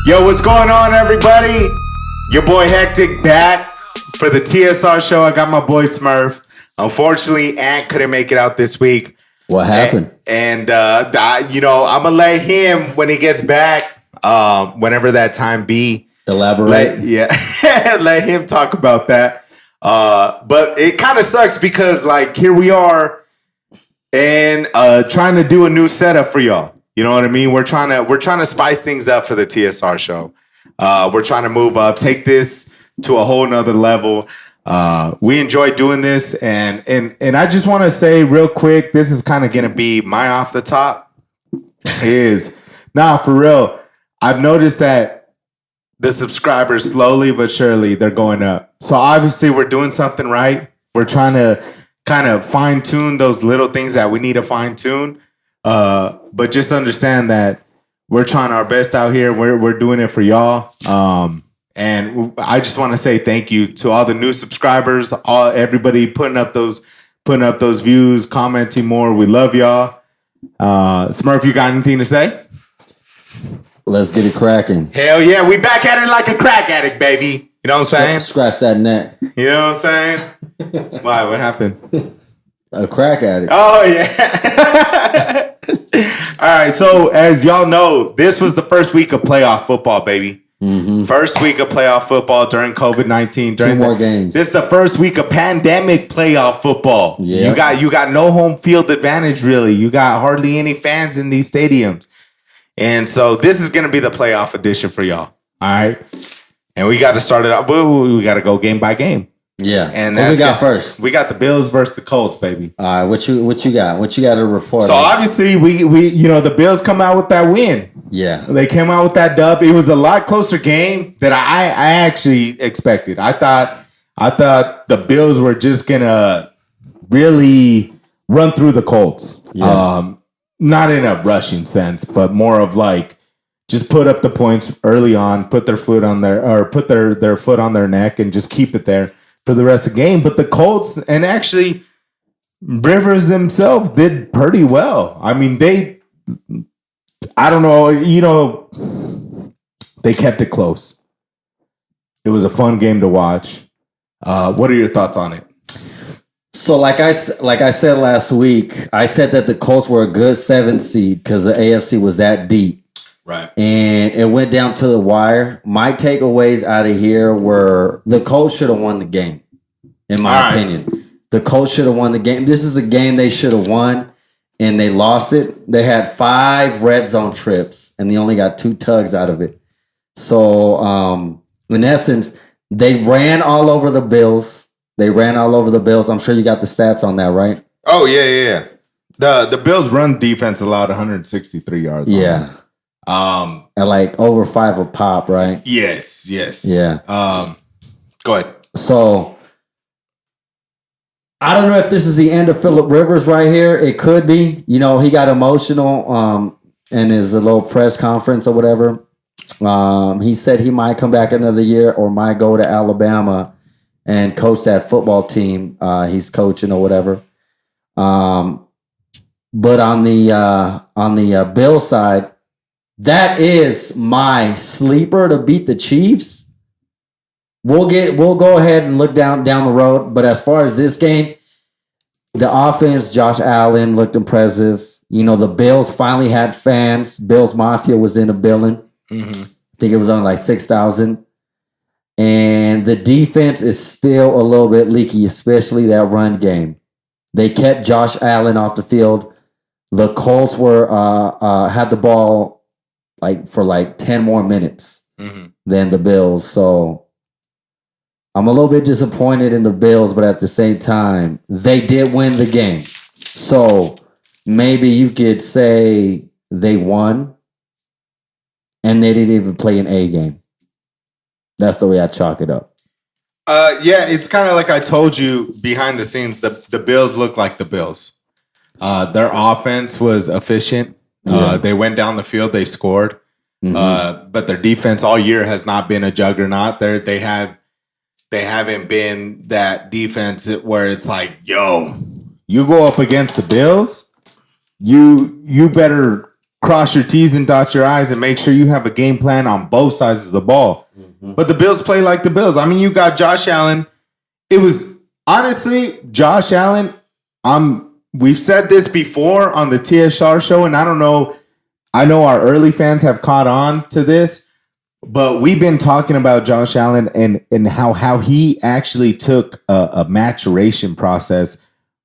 Yo, what's going on, everybody? Your boy Hectic back for the TSR show. I got my boy Smurf. Unfortunately, Ant couldn't make it out this week. What happened? And I'm gonna let him when he gets back, whenever that time be. Elaborate. Let him talk about that. But it kind of sucks because here we are and trying to do a new setup for y'all. You know what I mean? We're trying to spice things up for the TSR show. We're trying to move up, take this to a whole nother level. We enjoy doing this, and I just want to say real quick, this is kind of gonna be my off the top. For real. I've noticed that the subscribers slowly but surely they're going up. So obviously we're doing something right. We're trying to kind of fine tune those little things that we need to fine tune. But just understand that we're trying our best out here. We're doing it for y'all. And I just want to say thank you to all the new subscribers, everybody putting up those views, commenting more. We love y'all. Smurf, you got anything to say? Let's get it cracking. Hell yeah, we back at it like a crack addict, baby. You know what I'm saying? Scratch that neck. You know what I'm saying? Why? What happened? A crack addict. Oh, yeah. All right. So, as y'all know, this was the first week of playoff football, baby. Mm-hmm. First week of playoff football during COVID-19. Two more games. This is the first week of pandemic playoff football. Yeah. You got no home field advantage, really. You got hardly any fans in these stadiums. And so, this is going to be the playoff edition for y'all. All right. And we got to start it off. We got to go game by game. Yeah. And what we got first? We got the Bills versus the Colts, baby. All right, what you got? What you got to report? So obviously we the Bills come out with that win. Yeah. They came out with that dub. It was a lot closer game than I actually expected. I thought the Bills were just gonna really run through the Colts. Yeah. Not in a rushing sense, but more of just put up the points early on, put their foot on their foot on their neck and just keep it there for the rest of the game. But the Colts and actually Rivers themselves did pretty well. I mean, they kept it close. It was a fun game to watch. What are your thoughts on it? So like I said last week, I said that the Colts were a good 7th seed because the AFC was that deep. Right. And it went down to the wire. My takeaways out of here were the Colts should have won the game, in my opinion. The Colts should have won the game. This is a game they should have won, and they lost it. They had 5 red zone trips, and they only got 2 tugs out of it. So, in essence, they ran all over the Bills. I'm sure you got the stats on that, right? Oh, yeah. The Bills' run defense allowed 163 yards. Yeah. At over 5 a pop, right? Yes. Yeah. Go ahead. So I don't know if this is the end of Phillip Rivers right here. It could be. He got emotional in his little press conference or whatever. He said he might come back another year or might go to Alabama and coach that football team he's coaching or whatever. But on the Bill side, that is my sleeper to beat the Chiefs. We'll go ahead and look down the road. But as far as this game, the offense, Josh Allen looked impressive. The Bills finally had fans. Bills Mafia was in the building. Mm-hmm. I think it was on 6,000. And the defense is still a little bit leaky, especially that run game. They kept Josh Allen off the field. The Colts had the ball for 10 more minutes than the Bills. So I'm a little bit disappointed in the Bills, but at the same time, they did win the game. So maybe you could say they won and they didn't even play an A game. That's the way I chalk it up. Yeah, it's kind of like I told you behind the scenes, the Bills look like the Bills. Their offense was efficient. Yeah. They went down the field, they scored. Mm-hmm. But their defense all year has not been a juggernaut. They haven't been that defense where it's like, yo, you go up against the Bills, you better cross your T's and dot your I's and make sure you have a game plan on both sides of the ball. Mm-hmm. But the Bills play like the Bills. I mean, you got Josh Allen. It was honestly Josh Allen. We've said this before on the TSR show, and I don't know. I know our early fans have caught on to this, but we've been talking about Josh Allen and how he actually took a maturation process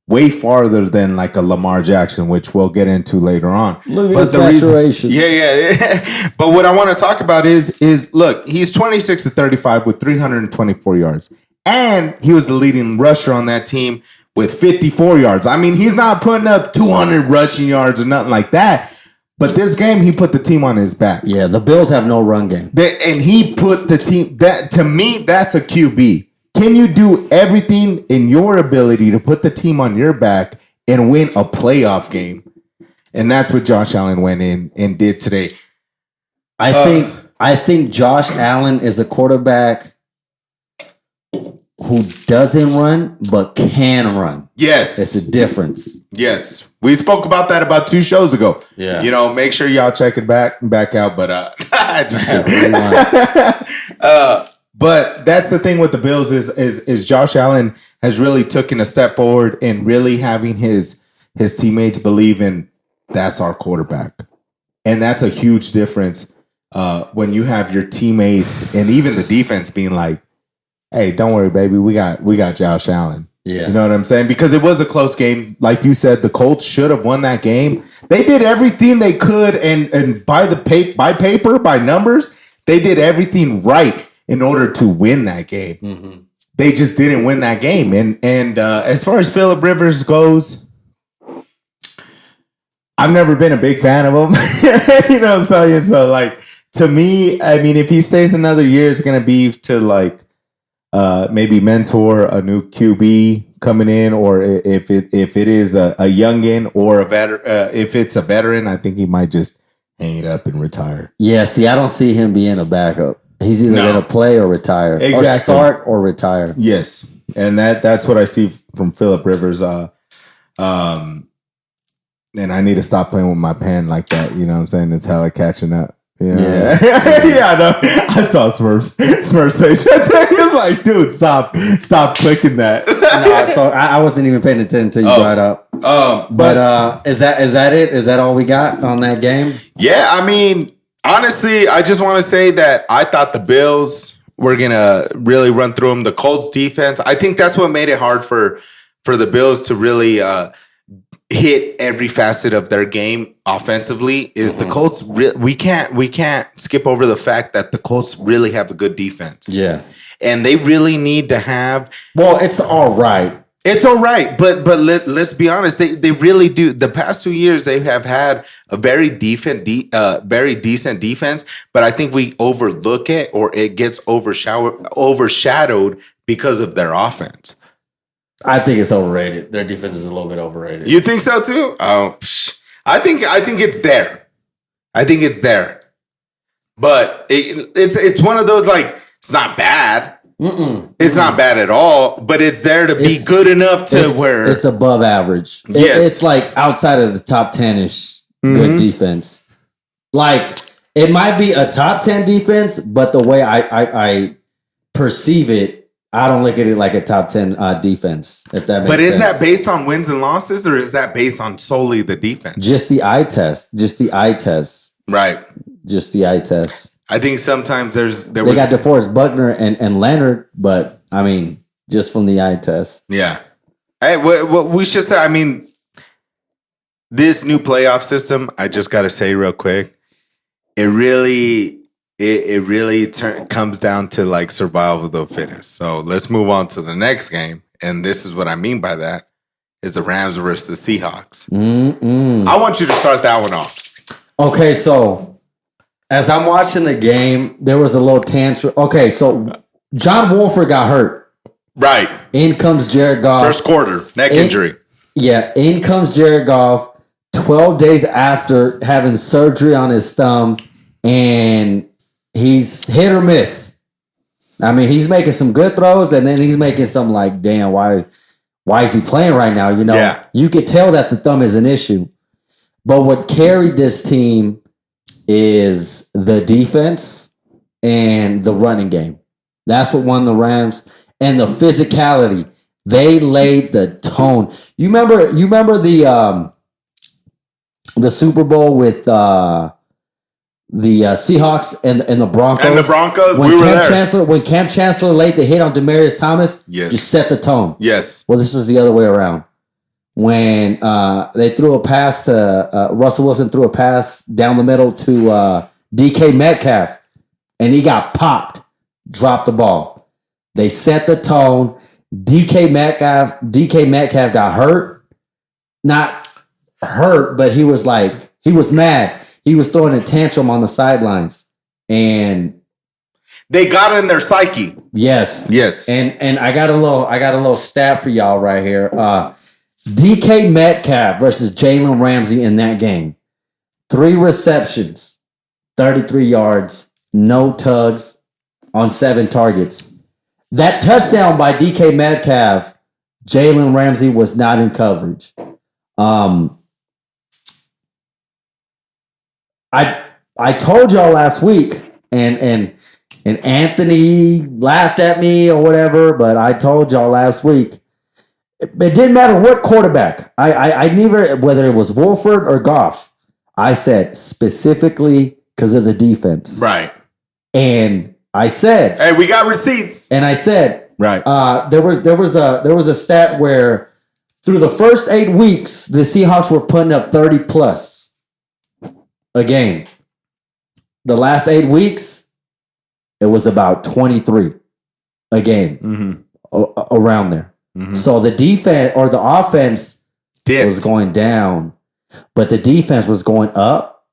way farther than like a Lamar Jackson, which we'll get into later on. Look at his maturation. Yeah. But what I want to talk about is look, he's 26 to 35 with 324 yards. And he was the leading rusher on that team with 54 yards. I mean, he's not putting up 200 rushing yards or nothing like that. But this game, he put the team on his back. Yeah, the Bills have no run game. And he put the team, that to me, that's a QB. Can you do everything in your ability to put the team on your back and win a playoff game? And that's what Josh Allen went in and did today. I think Josh Allen is a quarterback who doesn't run but can run. Yes. It's a difference. Yes. We spoke about that about 2 shows ago. Yeah. You know, make sure y'all check it back out. But just kidding. But that's the thing with the Bills is Josh Allen has really taken a step forward in really having his teammates believe in that's our quarterback. And that's a huge difference when you have your teammates and even the defense being like, hey, don't worry, baby. We got Josh Allen. Yeah. You know what I'm saying? Because it was a close game. Like you said, the Colts should have won that game. They did everything they could, and by paper, by numbers, they did everything right in order to win that game. Mm-hmm. They just didn't win that game. And as far as Phillip Rivers goes, I've never been a big fan of him. You know what I'm saying? So, like, to me, I mean, if he stays another year, it's going to be to, like, maybe mentor a new QB coming in, or if it is a youngin or a veteran, if it's a veteran, I think he might just hang it up and retire. Yeah, see, I don't see him being a backup. He's either going to play or retire. Exactly. Or start or retire. Yes. And that's what I see from Phillip Rivers. And I need to stop playing with my pen like that. You know what I'm saying? It's hella catching up. Yeah. Yeah, I know. I saw Smurf's face right there. He was like, dude, stop clicking that. No, so I wasn't even paying attention until you brought it up. But is that it? Is that all we got on that game? Yeah, I mean, honestly, I just want to say that I thought the Bills were going to really run through them. The Colts defense, I think that's what made it hard for the Bills to really hit every facet of their game offensively. Is the Colts we can't skip over the fact that the Colts really have a good defense. Yeah. And they really need to have. Well, it's all right. It's all right, but let's be honest. They really do. The past 2 years, they have had a very decent defense. But I think we overlook it, or it gets overshadowed because of their offense. I think it's overrated. Their defense is a little bit overrated. You think so too? Oh, I think it's there. I think it's there, but it's one of those, like, it's not bad. It's not bad at all, but it's there to be good enough to where it's above average. Yes. It's like outside of the top 10-ish good defense. Like, it might be a top 10 defense, but the way I perceive it, I don't look at it like a top 10 defense, if that makes sense. But is that based on wins and losses, or is that based on solely the defense? Just the eye test. Right. Just the eye test. I think sometimes they got DeForest Buckner and Leonard, but I mean, just from the eye test. Yeah. Hey, what we should say, I mean, this new playoff system, I just got to say real quick, it really comes down to, like, survival of the fittest. So let's move on to the next game. And this is what I mean by that, is the Rams versus the Seahawks. I want you to start that one off. Okay, so as I'm watching the game, there was a little tantrum. Okay, so John Wolford got hurt. Right. In comes Jared Goff. First quarter, neck injury. Yeah, in comes Jared Goff 12 days after having surgery on his thumb, and he's hit or miss. I mean, he's making some good throws, and then he's making some, like, damn, why is he playing right now? You know, You could tell that the thumb is an issue. But what carried this team is the defense and the running game. That's what won the Rams, and the physicality. They laid the tone. You remember the Super Bowl with the Seahawks and the Broncos. And the Broncos, when we were Cam there. Cam Chancellor laid the hit on Demaryius Thomas, Yes. just set the tone. Yes. Well, this was the other way around. When they threw a pass to Russell Wilson threw a pass down the middle to DK Metcalf, and he got popped, dropped the ball. They set the tone. DK Metcalf got hurt. Not hurt, but he was mad. He was throwing a tantrum on the sidelines. And they got in their psyche. Yes. Yes. And I got a little stat for y'all right here. DK Metcalf versus Jalen Ramsey in that game. 3 receptions, 33 yards, no tugs on 7 targets. That touchdown by DK Metcalf, Jalen Ramsey was not in coverage. I told y'all last week, and Anthony laughed at me or whatever, but I told y'all last week, it didn't matter what quarterback. I never, whether it was Wolford or Goff, I said specifically because of the defense. Right. And I said, hey, we got receipts. And I said, right. There was a stat where through the first 8 weeks, the Seahawks were putting up 30 plus a game. The last 8 weeks, it was about 23 a game around there. Mm-hmm. So the defense or the offense was going down, but the defense was going up,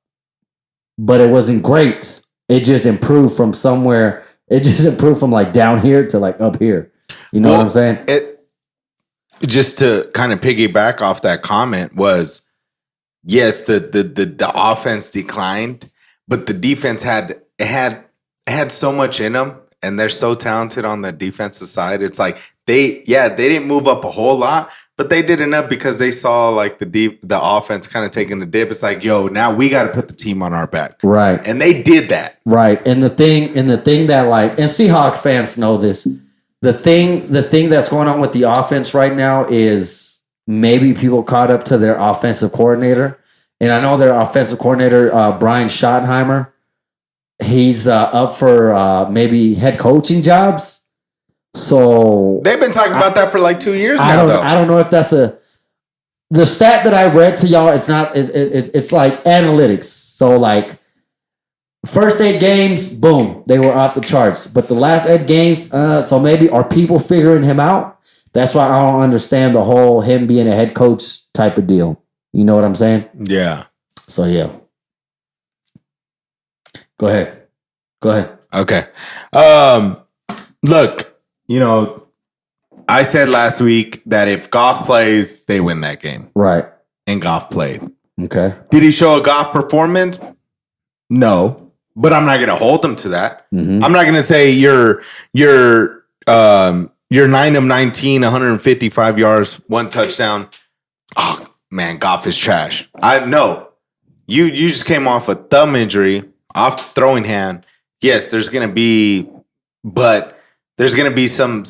but it wasn't great. It just improved from somewhere. It just improved from like down here to like up here. You know what I'm saying? Just to kind of piggyback off that comment was, yes, the offense declined, but the defense had so much in them, and they're so talented on the defensive side. It's like they didn't move up a whole lot, but they did enough because they saw like the offense kind of taking the dip. It's like, yo, now we got to put the team on our back, right? And they did that, right. And the thing that like, and Seahawks fans know this. The thing that's going on with the offense right now is maybe people caught up to their offensive coordinator, and I know their offensive coordinator Brian Schottenheimer. He's up for maybe head coaching jobs. So they've been talking about that for like 2 years now. I don't know if that's the stat that I read to y'all. It's not. It's like analytics. So like first 8 games, boom, they were off the charts. But the last 8 games, so maybe are people figuring him out? That's why I don't understand the whole him being a head coach type of deal. You know what I'm saying? Yeah. So yeah. Go ahead. Okay. Look, I said last week that if Goff plays, they win that game. Right. And Goff played. Okay. Did he show a Goff performance? No. But I'm not going to hold him to that. Mm-hmm. I'm not going to say you're 9 of 19, 155 yards, 1 touchdown. Oh, man, Goff is trash. I know. You just came off a thumb injury, off the throwing hand. Yes, there's going to be some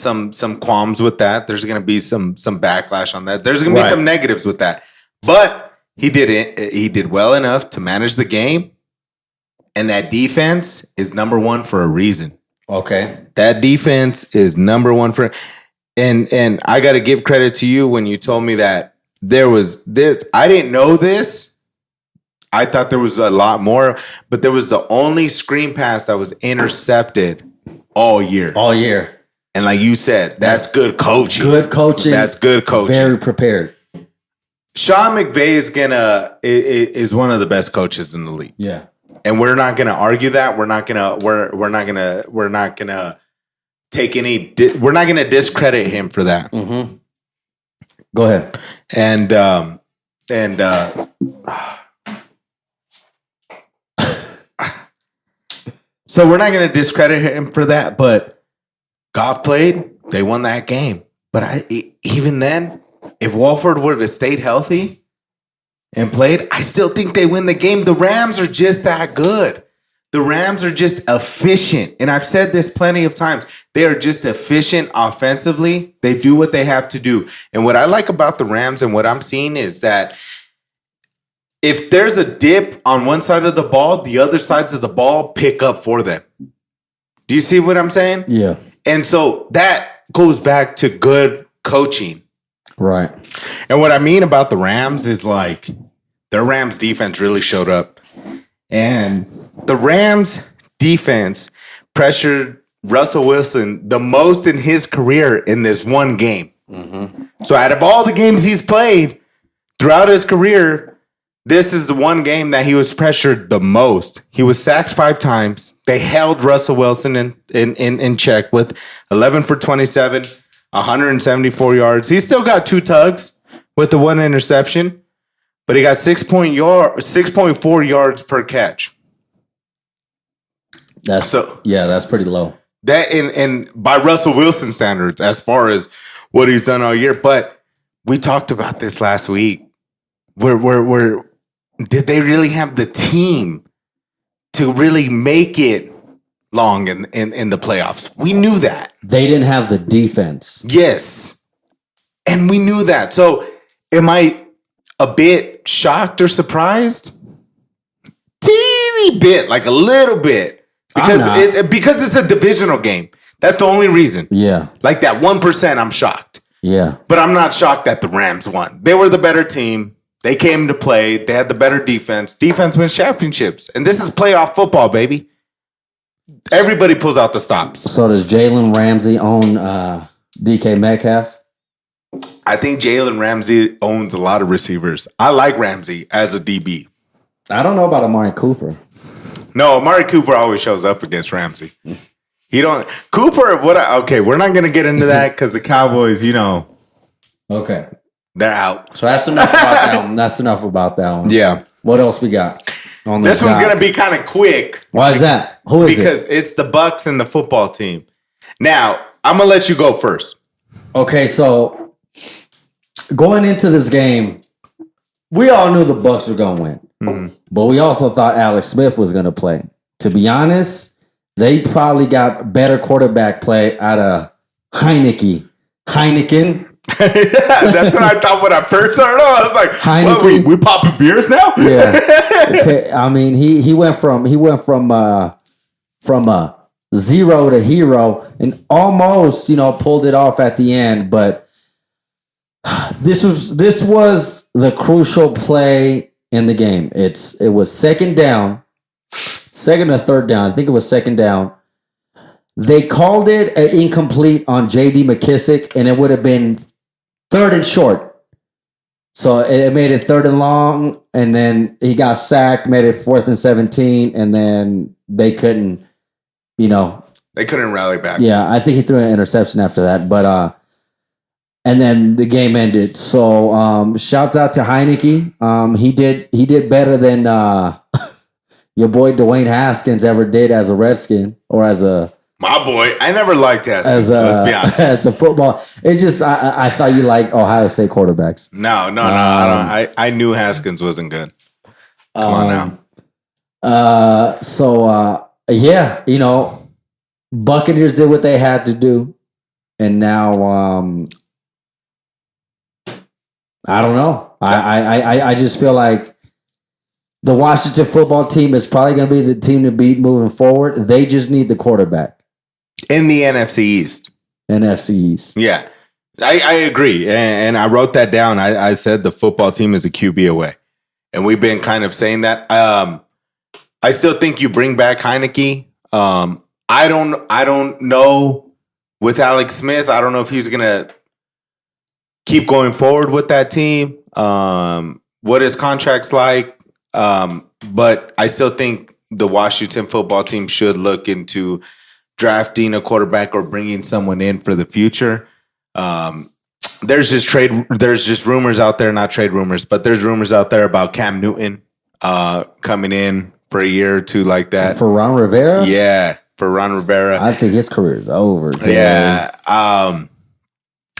qualms with that. There's going to be some backlash on that. There's going to be some negatives with that. But he did well enough to manage the game. And that defense is number 1 for a reason. Okay. That defense is number 1 for, and I got to give credit to you when you told me that there was this. I didn't know this. I thought there was a lot more, but there was the only screen pass that was intercepted all year. All year. And like you said, that's good coaching. Good coaching. That's good coaching. Very prepared. Sean McVay is one of the best coaches in the league. Yeah. And we're not gonna argue that. We're not gonna take any. We're not gonna discredit him for that. Mm-hmm. Go ahead. And so we're not gonna discredit him for that. But Goff played. They won that game. But even then, if Wolford would have stayed healthy, and played, I still think they win the game. The Rams are just that good. The Rams are just efficient. And I've said this plenty of times. They are just efficient offensively. They do what they have to do. And what I like about the Rams and what I'm seeing is that if there's a dip on one side of the ball, the other sides of the ball pick up for them. Do you see what I'm saying? Yeah. And so that goes back to good coaching. Right. And what I mean about the Rams is like their Rams defense really showed up. And the Rams defense pressured Russell Wilson the most in his career in this one game. Mm-hmm. So out of all the games he's played throughout his career, this is the one game that he was pressured the most. He was sacked 5 times. They held Russell Wilson in check with 11 for 27, 174 yards. He still got 2 tugs with the 1 interception, but he got 6.4 yards per catch. That's pretty low. That and by Russell Wilson standards, as far as what he's done all year. But we talked about this last week. Where did they really have the team to really make it long in the playoffs? We knew that. They didn't have the defense. Yes. And we knew that. So am I a bit shocked or surprised? Teeny bit, like a little bit. Because it's a divisional game. That's the only reason. Yeah. Like that 1%, I'm shocked. Yeah. But I'm not shocked that the Rams won. They were the better team. They came to play. They had the better defense. Defense wins championships. And this is playoff football, baby. Everybody pulls out the stops. So does Jalen Ramsey own DK Metcalf? I think Jalen Ramsey owns a lot of receivers. I like Ramsey as a DB. I don't know about Amari Cooper. No, Amari Cooper always shows up against Ramsey. He don't. Cooper, okay, we're not going to get into that because the Cowboys, Okay. They're out. So that's enough about that one. That's enough about that one. Yeah. What else we got? This one's going to be kind of quick. Why is that? Who is it? Because it's the Bucs and the football team. Now, I'm going to let you go first. Okay, so going into this game, we all knew the Bucs were going to win. Mm-hmm. But we also thought Alex Smith was going to play. To be honest, they probably got better quarterback play out of Heineken. That's what I thought when I first started on. I was like, Heineken, what, we popping beers now? Yeah. I mean, he went from a 0 to hero and almost, pulled it off at the end, but this was the crucial play in the game. It was second or third down. I think it was second down. They called it an incomplete on J.D. McKissick, and it would have been third and short. So it made it third and long, and then he got sacked, made it 4th and 17, and then they couldn't, They couldn't rally back. Yeah, I think he threw an interception after that, but and then the game ended. So shouts out to Heineke. He did better than your boy Dwayne Haskins ever did as a Redskin or as a. My boy, I never liked Haskins. Let's be honest. As a football, it's just I thought you liked Ohio State quarterbacks. No, I don't. I knew Haskins wasn't good. Come on now. Yeah, Buccaneers did what they had to do, and now I don't know. I just feel like the Washington football team is probably going to be the team to beat moving forward. They just need the quarterback. In the NFC East. NFC East. Yeah, I agree. And I wrote that down. I said the football team is a QB away. And we've been kind of saying that. I still think you bring back Heineke. I don't know with Alex Smith. I don't know if he's going to keep going forward with that team. What his contract's like. But I still think the Washington football team should look into drafting a quarterback or bringing someone in for the future. There's just rumors out there, not trade rumors, but there's rumors out there about Cam Newton coming in for a year or two like that. For Ron Rivera? Yeah, for Ron Rivera. I think his career is over. Yeah.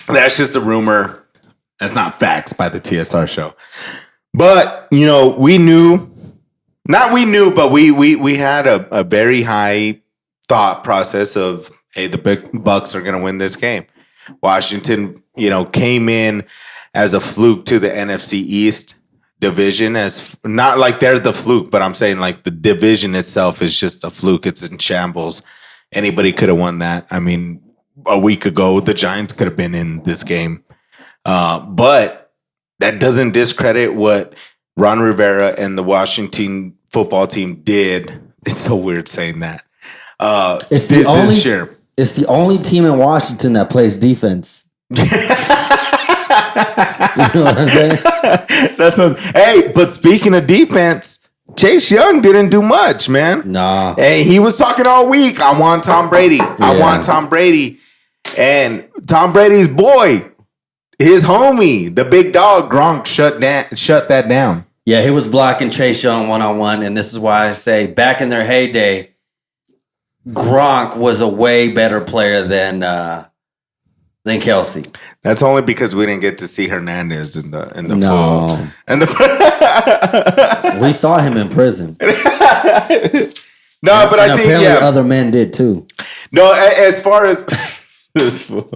That's just a rumor. That's not facts by the TSR show. But we knew, not we knew, but we had a very high thought process of, hey, the Bucs are going to win this game. Washington, came in as a fluke to the NFC East division, as not like they're the fluke, but I'm saying like the division itself is just a fluke. It's in shambles. Anybody could have won that. I mean, a week ago, the Giants could have been in this game. But that doesn't discredit what Ron Rivera and the Washington football team did. It's so weird saying that. It's the only team in Washington that plays defense. You know what I'm saying? Hey, but speaking of defense, Chase Young didn't do much, man. Nah. Hey, he was talking all week. I want Tom Brady. I want Tom Brady. And Tom Brady's boy, his homie, the big dog, Gronk, shut that down. Yeah, he was blocking Chase Young one-on-one, and this is why I say back in their heyday, Gronk was a way better player than Kelsey. That's only because we didn't get to see Hernandez in the no. full. And we saw him in prison. But I think other men did too. No, as far as this fool.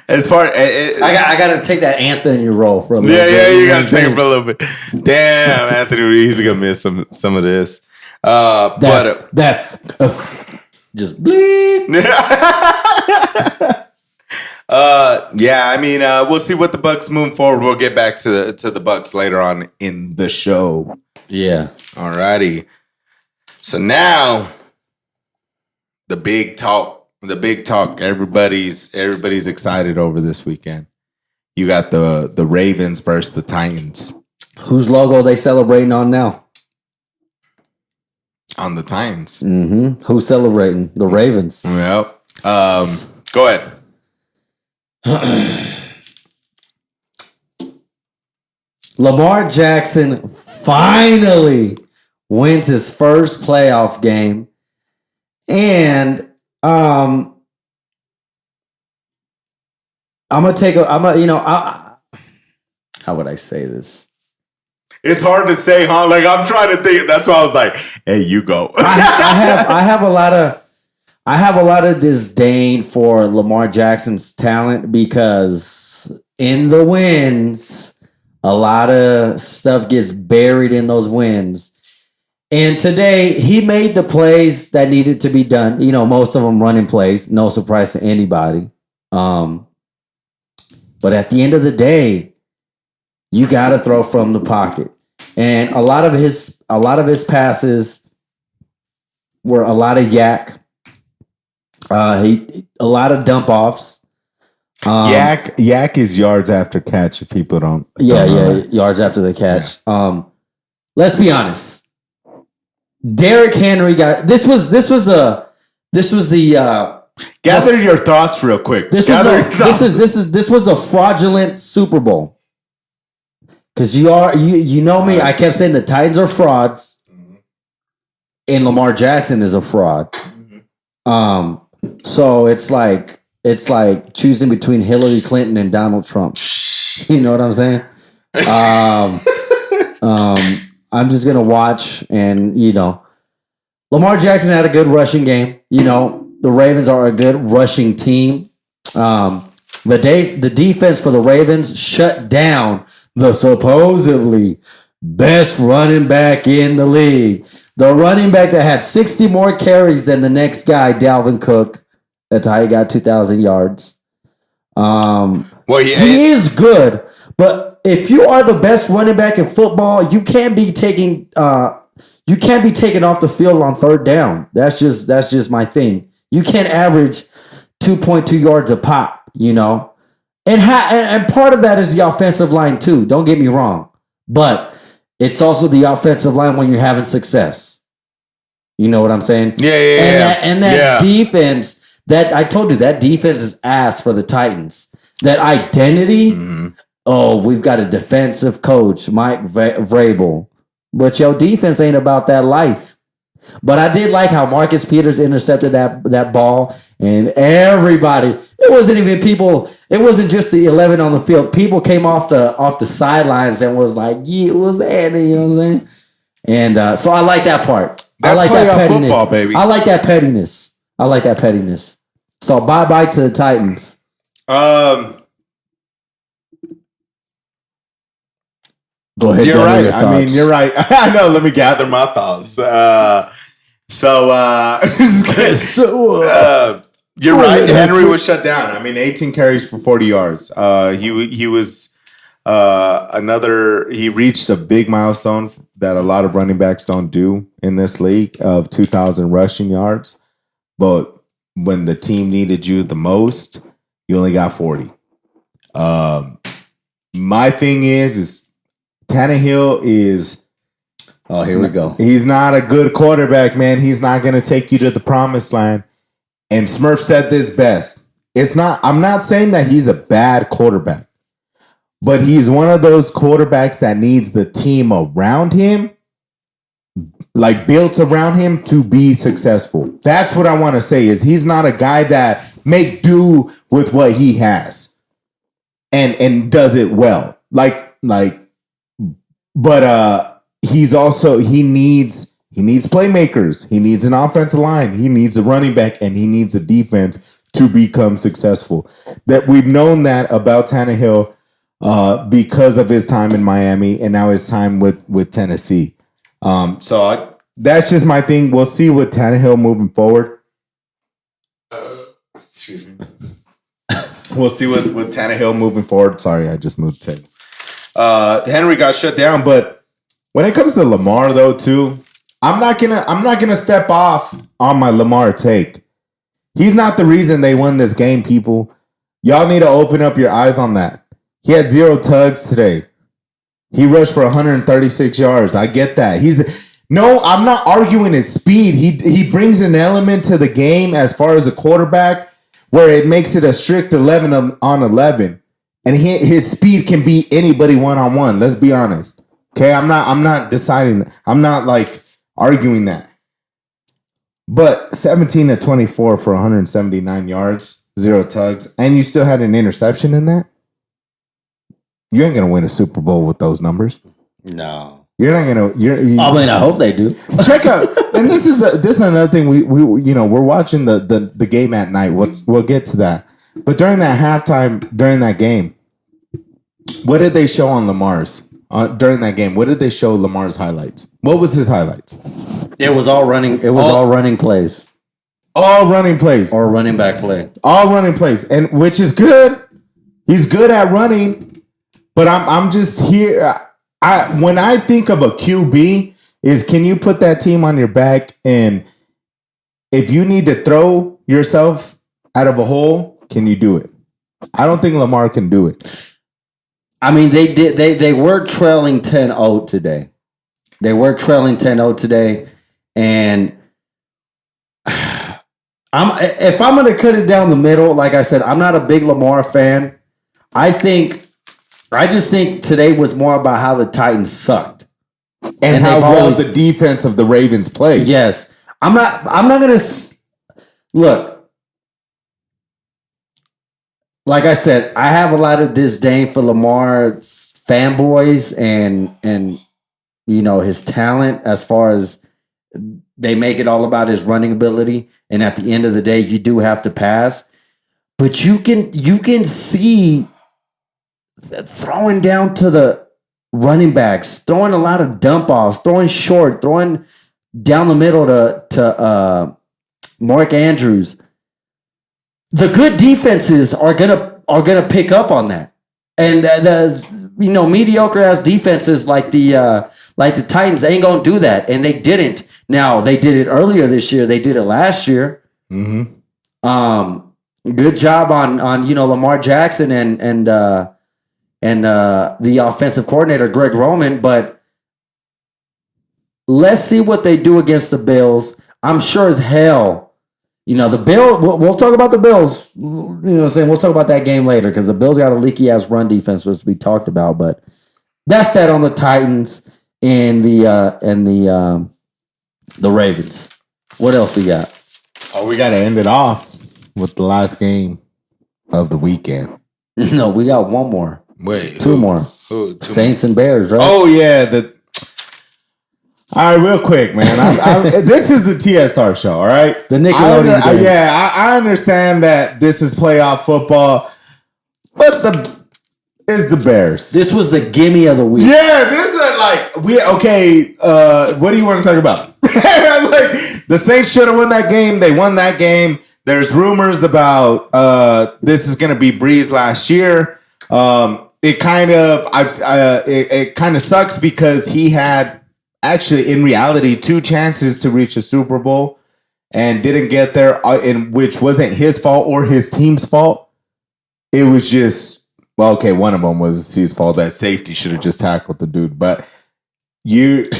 As far as I gotta take that Anthony role for a little bit. Yeah, you gotta take it for a little bit. Damn, Anthony, he's gonna miss some of this. Just bleep. I mean, we'll see what the Bucs move forward. We'll get back to the Bucs later on in the show. Yeah. Alrighty. So now the big talk. Everybody's excited over this weekend. You got the Ravens versus the Titans. Whose logo are they celebrating on now? On the Titans. Mm-hmm. Who's celebrating? The Ravens. Well, go ahead. Lamar Jackson finally wins his first playoff game, and how would I say this? It's hard to say, huh? Like, I'm trying to think. That's why I was like, "Hey, you go." I have a lot of disdain for Lamar Jackson's talent because in the wins, a lot of stuff gets buried in those wins. And today, he made the plays that needed to be done. Most of them running plays. No surprise to anybody. But at the end of the day, you got to throw from the pocket. And a lot of his passes were a lot of yak. A lot of dump offs. Yak is yards after catch. If people don't, yards after the catch. Yeah. Let's be honest. Derrick Henry got this was the gather your thoughts real quick. This was a fraudulent Super Bowl. Because you know me, I kept saying the Titans are frauds, and Lamar Jackson is a fraud. So it's like choosing between Hillary Clinton and Donald Trump. You know what I'm saying? I'm just gonna watch, and Lamar Jackson had a good rushing game. The Ravens are a good rushing team. The defense for the Ravens shut down the supposedly best running back in the league. The running back that had 60 more carries than the next guy, Dalvin Cook. That's how he got 2,000 yards. He is good, but if you are the best running back in football, you can't be taken off the field on third down. That's just my thing. You can't average 2.2 yards a pop, And part of that is the offensive line too. Don't get me wrong. But it's also the offensive line when you're having success. You know what I'm saying? Yeah. And that defense, that I told you, that defense is ass for the Titans. That identity, we've got a defensive coach, Mike Vrabel. But your defense ain't about that life. But I did like how Marcus Peters intercepted that ball, and everybody. It wasn't even people. It wasn't just the 11 on the field. People came off the sidelines and was like, "Yeah, what's happening?" You know what I'm saying? And so I like that part. That's I like that pettiness. football, baby. I like that pettiness. So bye to the Titans. Go ahead. You're right. I mean, you're right. I know. Let me gather my thoughts. You're right. Henry was shut down. I mean, 18 carries for 40 yards. He was he reached a big milestone that a lot of running backs don't do in this league of 2,000 rushing yards. But when the team needed you the most, you only got 40. My thing is Tannehill is. Oh, here we go. He's not a good quarterback, man. He's not going to take you to the promised land. And Smurf said this best. I'm not saying that he's a bad quarterback, but he's one of those quarterbacks that needs the team around him, like built around him, to be successful. That's what I want to say is he's not a guy that make do with what he has and does it well. But he needs playmakers. He needs an offensive line. He needs a running back, and he needs a defense to become successful. That we've known that about Tannehill because of his time in Miami and now his time with Tennessee. That's just my thing. We'll see with Tannehill moving forward. Excuse me. We'll see with Tannehill moving forward. Sorry, I just moved the table. Henry got shut down, but when it comes to Lamar, though, too, I'm not gonna step off on my Lamar take. He's not the reason they won this game, people. Y'all need to open up your eyes on that. He had 0 tugs today. He rushed for 136 yards. I get that. I'm not arguing his speed. He brings an element to the game as far as a quarterback where it makes it a strict 11 on 11. And his speed can beat anybody one-on-one. Let's be honest. Okay, I'm not deciding that. I'm not arguing that. But 17 to 24 for 179 yards, 0 tugs, and you still had an interception in that? You ain't gonna win a Super Bowl with those numbers. No. You're not gonna. I hope they do. Check out, and this is another thing. We're watching the game at night. We'll get to that. But during that halftime, during that game, what did they show on Lamar's? During that game, what did they show Lamar's highlights? What was his highlights? It was all running. It was all running plays. All running plays. Or running back play. All running plays, and which is good. He's good at running, but I'm just here. When I think of a QB, is can you put that team on your back, and if you need to throw yourself out of a hole, can you do it? I don't think Lamar can do it. I mean, they did. They were trailing 10-0 today. And if I'm going to cut it down the middle, like I said, I'm not a big Lamar fan. I just think today was more about how the Titans sucked and how well the defense of the Ravens played. Yes, I'm not going to look. Like I said, I have a lot of disdain for Lamar's fanboys and his talent as far as they make it all about his running ability. And at the end of the day, you do have to pass. But you can see throwing down to the running backs, throwing a lot of dump offs, throwing short, throwing down the middle to Mark Andrews. The good defenses are gonna pick up on that, and the mediocre ass defenses like the Titans ain't gonna do that, and they didn't. Now they did it earlier this year. They did it last year. Mm-hmm. Good job on Lamar Jackson and the offensive coordinator Greg Roman, but let's see what they do against the Bills. I'm sure as hell. The Bills, we'll talk about the Bills. We'll talk about that game later because the Bills got a leaky ass run defense, which we talked about. But that's that on the Titans and the The Ravens. What else we got? Oh, we got to end it off with the last game of the weekend. No, we got one more. Wait. Two more. Saints and Bears, right? Oh, yeah. All right, real quick, man. This is the TSR show, all right? The Nickelodeon game. I understand that this is playoff football, but it's the Bears. This was the gimme of the week. Yeah, this is what do you want to talk about? Like, the Saints should have won that game. They won that game. There's rumors about this is going to be Breeze last year. It kind of sucks because he had actually in reality 2 chances to reach a Super Bowl and didn't get there, which wasn't his fault or his team's fault. It was just one of them was his fault. That safety should have just tackled the dude, but you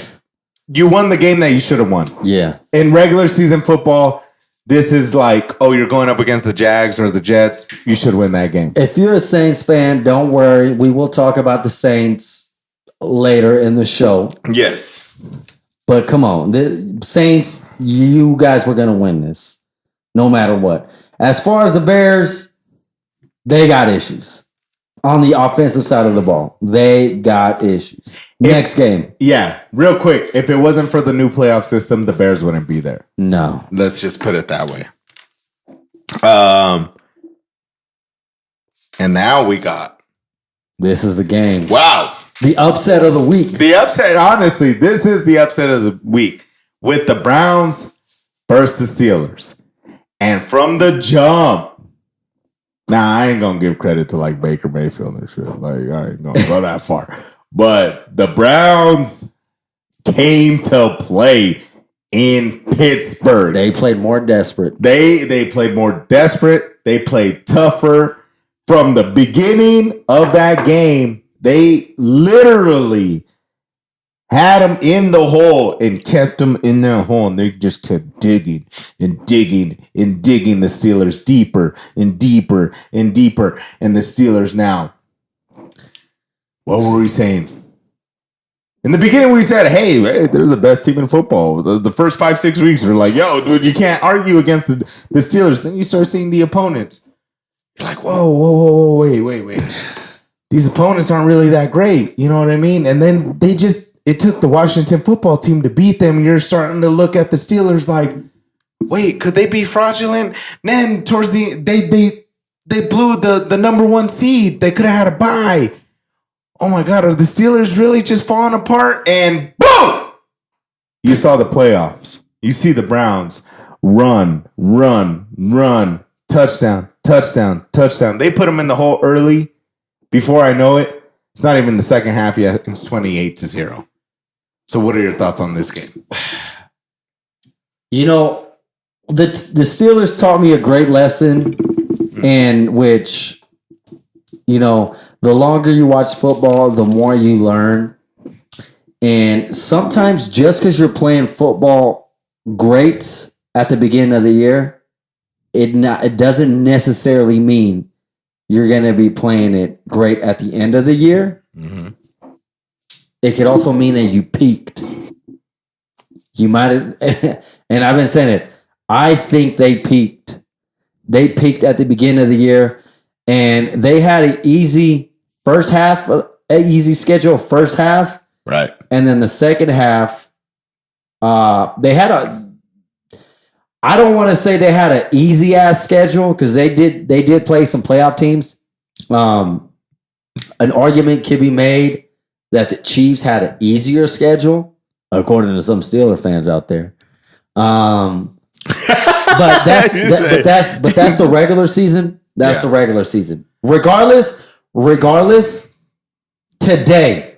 won the game that you should have won. Yeah. In regular season football, this is like, you're going up against the Jags or the Jets. You should win that game. If you're a Saints fan, don't worry. We will talk about the Saints later in the show. Yes. But come on. The Saints, you guys were going to win this no matter what. As far as the Bears, they got issues. On the offensive side of the ball, they got issues. Next game. Yeah, real quick. If it wasn't for the new playoff system, the Bears wouldn't be there. No. Let's just put it that way. And now we got. This is the game. Wow. The upset of the week. The upset, honestly, this is the upset of the week. With the Browns versus the Steelers. And from the jump. Now, I ain't going to give credit to like Baker Mayfield and shit. Like, I ain't going to go that far. But the Browns came to play in Pittsburgh. They played more desperate. They played more desperate. They played tougher. From the beginning of that game, they literally had them in the hole and kept them in that hole. And they just kept digging and digging and digging the Steelers deeper and deeper and deeper. And the Steelers now, what were we saying? In the beginning, we said, hey, they're the best team in football. The first 5-6 weeks, we're like, yo, dude, you can't argue against the Steelers. Then you start seeing the opponents. You're like, whoa, wait. These opponents aren't really that great. You know what I mean? And then it took the Washington football team to beat them. And you're starting to look at the Steelers like, wait, could they be fraudulent? Then towards they blew the number 1 seed. They could have had a bye. Oh my God, are the Steelers really just falling apart? And boom! You saw the playoffs. You see the Browns run, touchdown. They put them in the hole early. Before I know it, it's not even the second half yet. It's 28-0. So what are your thoughts on this game? You know, the Steelers taught me a great lesson in which, you know, the longer you watch football, the more you learn. And sometimes just because you're playing football great at the beginning of the year, it doesn't necessarily mean you're going to be playing it great at the end of the year. Mm-hmm. It could also mean that you peaked. You might have, and I've been saying it, I think they peaked. They peaked at the beginning of the year, and they had an easy first half, an easy schedule first half. Right. And then the second half, they had I don't want to say they had an easy ass schedule because they did play some playoff teams. An argument could be made that the Chiefs had an easier schedule, according to some Steeler fans out there. But that's the regular season. That's the regular season. Regardless, tonight,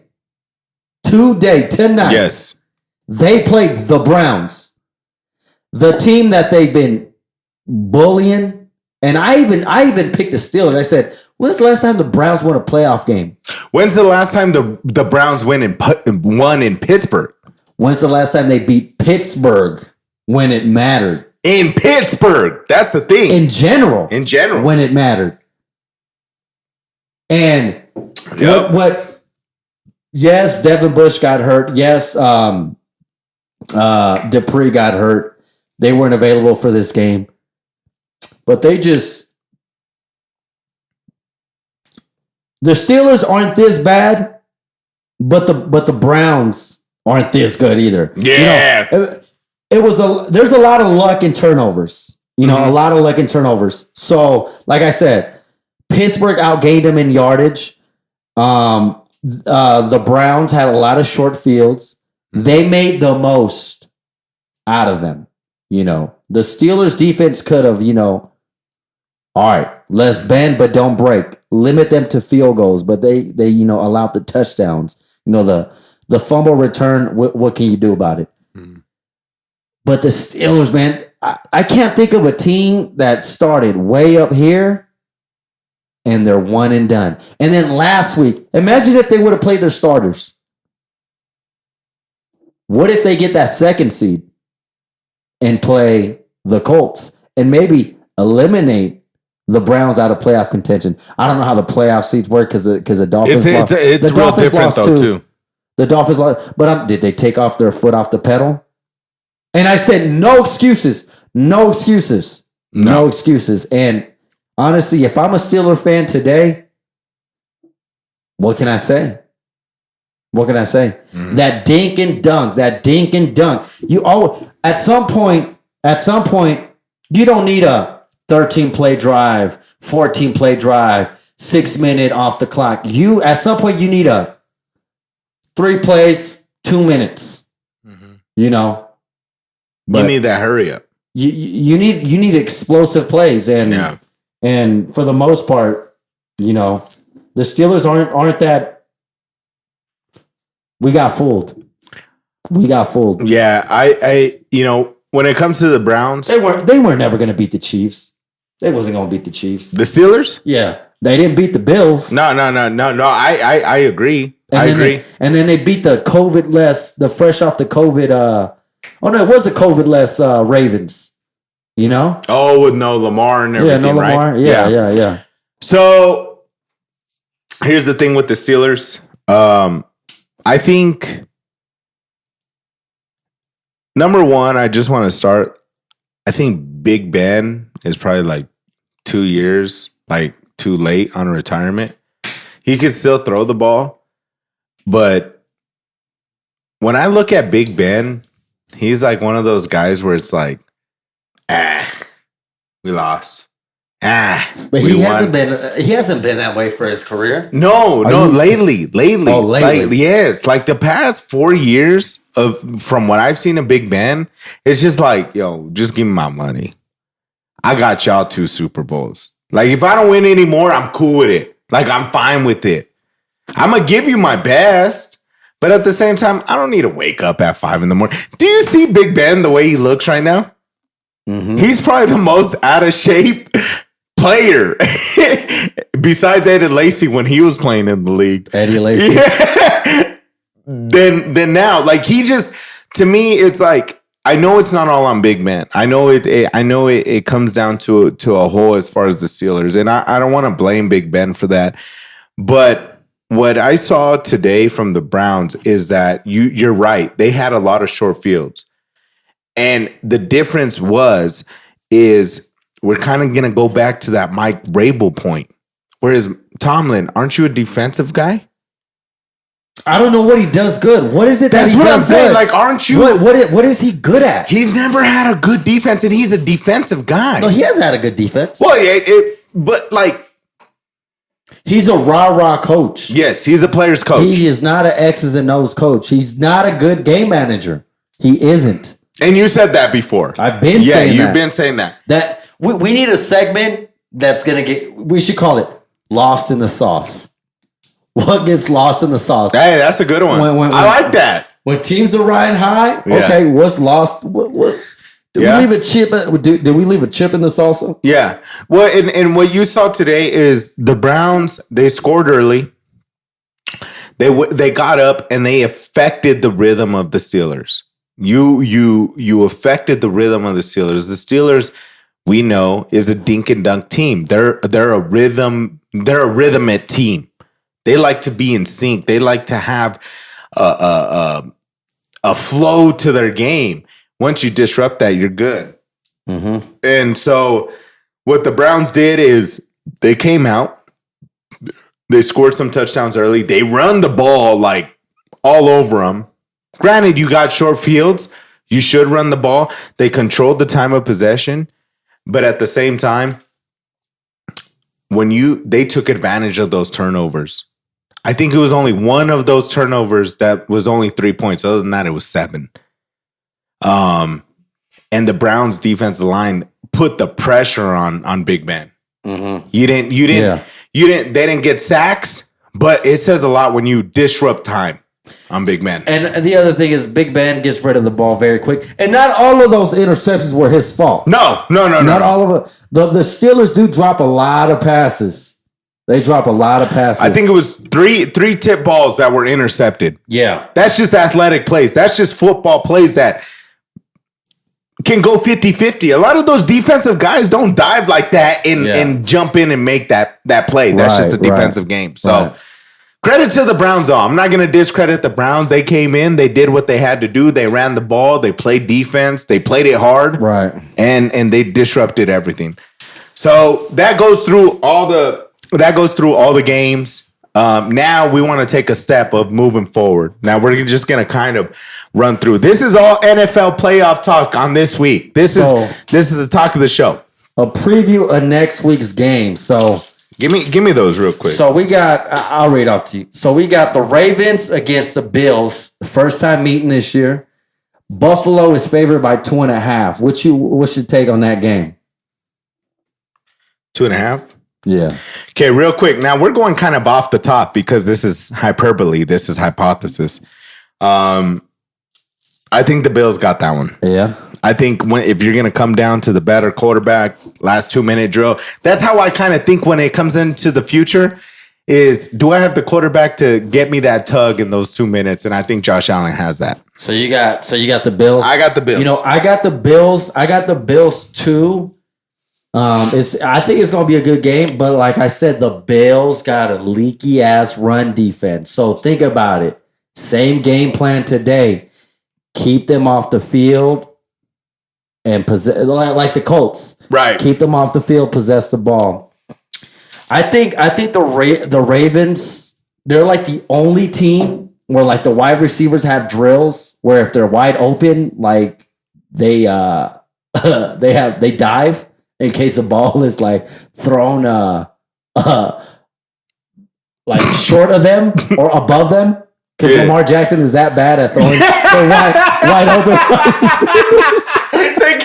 yes, they played the Browns. The team that they've been bullying, and I even picked the Steelers. I said, when's the last time the Browns won a playoff game? When's the last time the Browns won in Pittsburgh? When's the last time they beat Pittsburgh when it mattered? In Pittsburgh. That's the thing. In general. When it mattered. And what yes, Devin Bush got hurt. Yes, Dupree got hurt. They weren't available for this game. But the Steelers aren't this bad, but the Browns aren't this good either. Yeah. There's a lot of luck and turnovers. A lot of luck and turnovers. So, like I said, Pittsburgh outgained them in yardage. The Browns had a lot of short fields. They made the most out of them. The Steelers defense could have, all right, let's bend but don't break. Limit them to field goals, but they allowed the touchdowns. The fumble return. What can you do about it? But the Steelers, man, I can't think of a team that started way up here and they're one and done. And then last week, imagine if they would have played their starters. What if they get that second seed and play the Colts and maybe eliminate the Browns out of playoff contention? I don't know how the playoff seats work because the Dolphins lost. It's real Dolphins different though too. The Dolphins lost, but did they take off their foot off the pedal? And I said, no excuses. No excuses. No excuses. And honestly, if I'm a Steeler fan today, what can I say? What can I say? That dink and dunk. You at some point, you don't need a 13-play drive, 14-play drive, 6-minute off the clock. At some point, you need a 3 plays, 2 minutes. But you need that hurry up. You need explosive plays, and for the most part, the Steelers aren't that. We got fooled. Yeah, I when it comes to the Browns, they were never going to beat the Chiefs. They wasn't going to beat the Chiefs. The Steelers? Yeah, they didn't beat the Bills. No. I agree. And then they beat the the fresh off the COVID. Oh no, it was the COVID-less Ravens. Oh, with no Lamar and everything, Lamar. Right? Yeah. So here's the thing with the Steelers. I think number one, I just want to start. I think Big Ben is probably like 2 years, too late on retirement. He could still throw the ball, but when I look at Big Ben, he's like one of those guys where it's like, we lost. But he hasn't been that way for his career. No, lately. Oh, lately. Yes, like the past 4 years from what I've seen of Big Ben, it's just like, yo, just give me my money. I got y'all 2 Super Bowls. Like if I don't win anymore, I'm cool with it. Like I'm fine with it. I'm gonna give you my best. But at the same time, I don't need to wake up at 5 a.m. Do you see Big Ben the way he looks right now? Mm-hmm. He's probably the most out of shape player besides Eddie Lacy when he was playing in the league. Eddie Lacy. Yeah. Then now, like he just, to me, it's like, I know it's not all on Big Ben. I know it comes down to a whole as far as the Steelers, and I don't want to blame Big Ben for that, but what I saw today from the Browns is that you're right. They had a lot of short fields. And the difference is we're kind of going to go back to that Mike Vrabel point. Whereas Tomlin, aren't you a defensive guy? I don't know what he does good. What is it that he does good? That's what I'm saying. Like, aren't you? What is he good at? He's never had a good defense, and he's a defensive guy. No, he has had a good defense. Well, but like, he's a rah-rah coach. Yes, he's a player's coach. He is not an X's and O's coach. He's not a good game manager. He isn't. And you said that before. I've been saying that. Yeah, you've been saying that. That we need a segment that's going to we should call it Lost in the Sauce. What gets lost in the sauce? Hey, that's a good one. I like that. When teams are riding high, okay, what's lost? What? Did we leave a chip? Did we leave a chip in the salsa? Yeah. Well, and what you saw today is the Browns. They scored early. They got up and they affected the rhythm of the Steelers. You affected the rhythm of the Steelers. The Steelers, we know, is a dink and dunk team. They're a rhythmic team. They like to be in sync. They like to have a a flow to their game. Once you disrupt that, you're good. Mm-hmm. And so what the Browns did is they came out, they scored some touchdowns early. They run the ball like all over them. Granted, you got short fields. You should run the ball. They controlled the time of possession. But at the same time, they took advantage of those turnovers. I think it was only one of those turnovers that was only 3 points. Other than that, it was 7. And the Browns defensive line put the pressure on Big Ben. Mm-hmm. They didn't get sacks, but it says a lot when you disrupt time on Big Ben. And the other thing is Big Ben gets rid of the ball very quick. And not all of those interceptions were his fault. No. Not all of it. The Steelers do drop a lot of passes. They drop a lot of passes. I think it was three tip balls that were intercepted. Yeah. That's just athletic plays. That's just football plays that can go 50-50. A lot of those defensive guys don't dive like that and jump in and make that play. That's just a defensive game. So credit to the Browns, though. I'm not going to discredit the Browns. They came in. They did what they had to do. They ran the ball. They played defense. They played it hard. Right. And they disrupted everything. So that goes through all the games. Now we want to take a step of moving forward. Now we're just going to kind of run through. This is all NFL playoff talk on this week. This is the talk of the show. A preview of next week's game. So give me those real quick. So we got. I'll read off to you. So we got the Ravens against the Bills. The first time meeting this year. Buffalo is favored by 2.5. What's your take on that game? 2.5. Yeah. Okay, real quick. Now we're going kind of off the top because this is hyperbole. This is hypothesis. I think the Bills got that one. Yeah. I think if you're going to come down to the better quarterback, last 2-minute drill, that's how I kind of think when it comes into the future is, do I have the quarterback to get me that tug in those 2 minutes? And I think Josh Allen has that. So you got the Bills. I got the Bills. I got the Bills. I got the Bills too. I think it's gonna be a good game, but like I said, the Bills got a leaky ass run defense. So think about it. Same game plan today. Keep them off the field and possess, like the Colts. Right. Keep them off the field, possess the ball. I think the Ravens, they're like the only team where like the wide receivers have drills where if they're wide open, like they dive in case the ball is like thrown like short of them or above them. Because Lamar Jackson is that bad at throwing wide open. They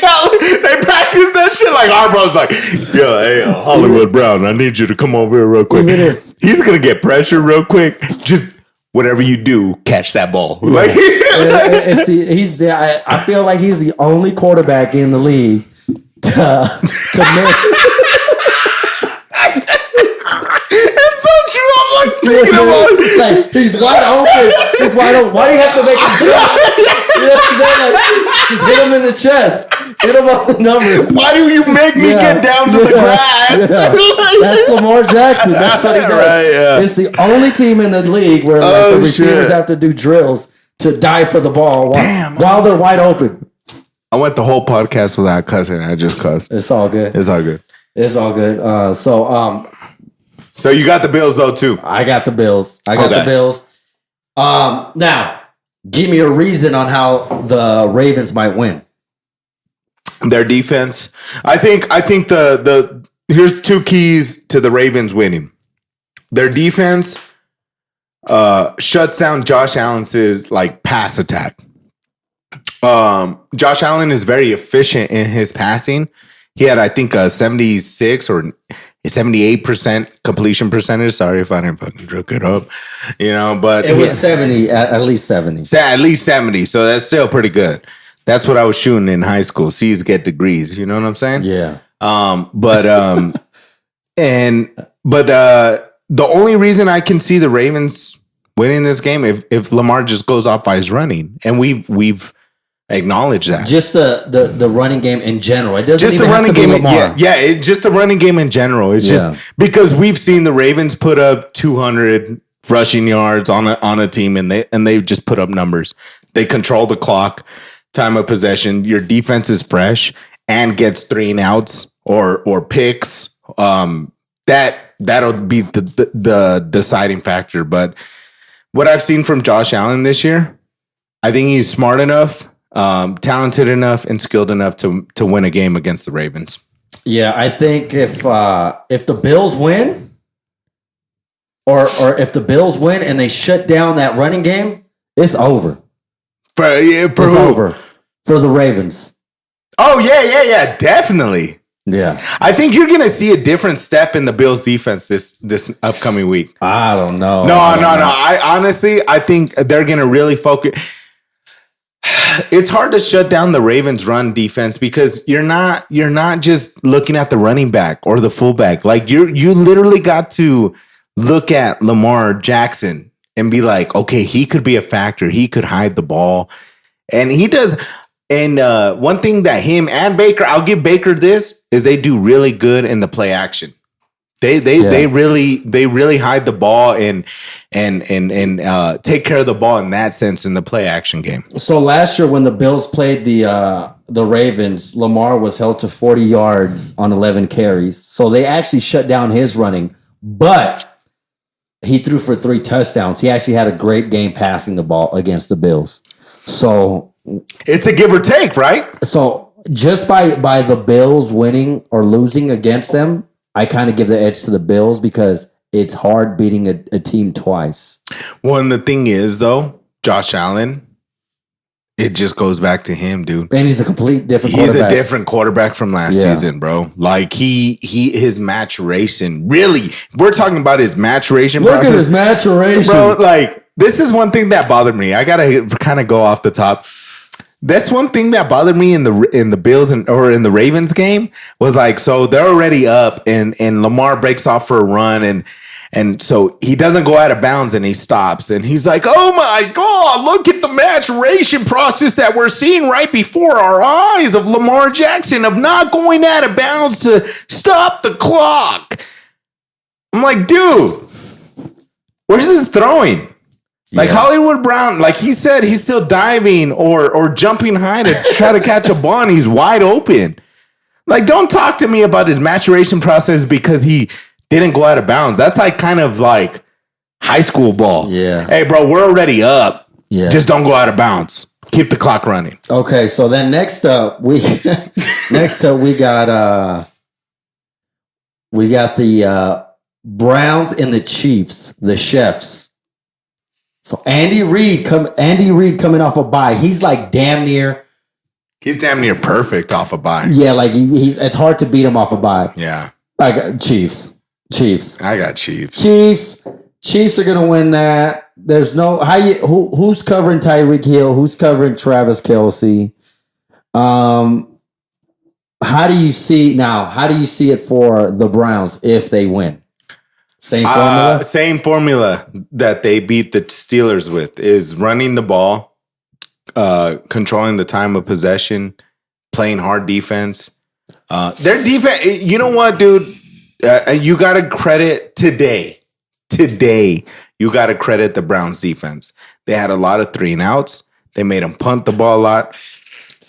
practice that shit like Harbaugh's like, yo, hey, Hollywood Brown, I need you to come over here real quick. He's gonna get pressure real quick. Just whatever you do, catch that ball. Like, I feel like he's the only quarterback in the league to make. It's so true. I'm like thinking about it. Like, he's wide open. He's wide open. Why do you have to make him jump? You know what I'm saying? Like, just hit him in the chest. Hit him off the numbers. Why do you make me get down to the grass? Yeah. That's Lamar Jackson. That's what he does. Right, It's the only team in the league where the receivers have to do drills to dive for the ball while they're wide open. I went the whole podcast without cussing. I just cussed. It's all good. It's all good. It's all good. So you got the Bills though too. I got the Bills. The Bills. Now, give me a reason on how the Ravens might win. Their defense. I think the here's 2 keys to the Ravens winning. Their defense shuts down Josh Allen's like pass attack. Josh Allen is very efficient in his passing. He had, I think, a 76 or 78% completion percentage. Sorry if I didn't fucking look it up, but it was 70, at least 70. At least 70. So that's still pretty good. That's what I was shooting in high school. C's get degrees. You know what I'm saying? Yeah. The only reason I can see the Ravens winning this game if Lamar just goes off by his running, and we've acknowledged that. Just the running game in general. It doesn't just even the running have to be game. Lamar. It's just the running game in general. It's just because we've seen the Ravens put up 200 rushing yards on a team, and they just put up numbers. They control the clock, time of possession. Your defense is fresh and gets 3 and outs or picks. That'll be the deciding factor. But what I've seen from Josh Allen this year, I think he's smart enough, talented enough, and skilled enough to win a game against the Ravens. Yeah, I think if the Bills win, or if the Bills win and they shut down that running game, it's over. It's over for the Ravens. Oh yeah, definitely. Yeah, I think you're gonna see a different step in the Bills' defense this upcoming week. I don't know. No. I honestly, I think they're gonna really focus. It's hard to shut down the Ravens' run defense because you're not just looking at the running back or the fullback. Like you literally got to look at Lamar Jackson and be like, okay, he could be a factor. He could hide the ball, and he does. And one thing that him and Baker, I'll give Baker this, is they do really good in the play action. They really hide the ball and take care of the ball in that sense in the play action game. So last year when the Bills played the Ravens, Lamar was held to 40 yards on 11 carries. So they actually shut down his running, but he threw for 3 touchdowns. He actually had a great game passing the ball against the Bills. So it's a give or take, right? So just by the Bills winning or losing against them, I kind of give the edge to the Bills because it's hard beating a team twice. Well, and the thing is, though, Josh Allen, it just goes back to him, dude. And he's a complete different quarterback. He's a different quarterback from last season, bro. Like, his maturation, really, we're talking about his maturation process. Look at his maturation. Bro, like, this is one thing that bothered me. I got to kind of go off the top. That's one thing that bothered me in the Bills or in the Ravens game was like, so they're already up and Lamar breaks off for a run and so he doesn't go out of bounds and he stops and he's like, oh my God, look at the maturation process that we're seeing right before our eyes of Lamar Jackson of not going out of bounds to stop the clock. I'm like, dude, where's his throwing? Like Hollywood Brown, like he said, he's still diving or jumping high to try to catch a ball and he's wide open. Like, don't talk to me about his maturation process because he didn't go out of bounds. That's like kind of like high school ball. Yeah. Hey, bro, we're already up. Yeah. Just don't go out of bounds. Keep the clock running. Okay, so then next up we got the Browns and the Chiefs, the Chefs. So Andy Reid coming off a bye. He's like damn near. He's damn near perfect off a bye. Yeah, like it's hard to beat him off a bye. Yeah. I got Chiefs. I got Chiefs. Chiefs are gonna win that. There's no who's covering Tyreek Hill? Who's covering Travis Kelce? How do you see it for the Browns if they win? Same formula? Same formula that they beat the Steelers with is running the ball, controlling the time of possession, playing hard defense. Their defense, you know what, dude? You got to credit today, you got to credit the Browns defense. They had a lot of 3 and outs. They made them punt the ball a lot.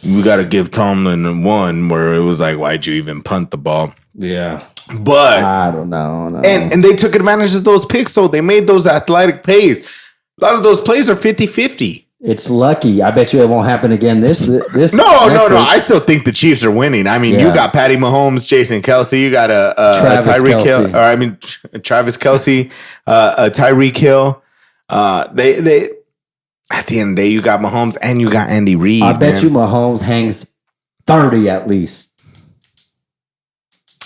We got to give Tomlin one where it was like, why'd you even punt the ball? Yeah. But I don't know. No. And they took advantage of those picks, though. They made those athletic plays. A lot of those plays are 50-50. It's lucky. I bet you it won't happen again this No. week. I still think the Chiefs are winning. I mean, you got Patty Mahomes, Jason Kelce. You got Tyreek Hill. Travis Kelce, Tyreek Hill. They at the end of the day, you got Mahomes and you got Andy Reid. I bet you Mahomes hangs 30 at least.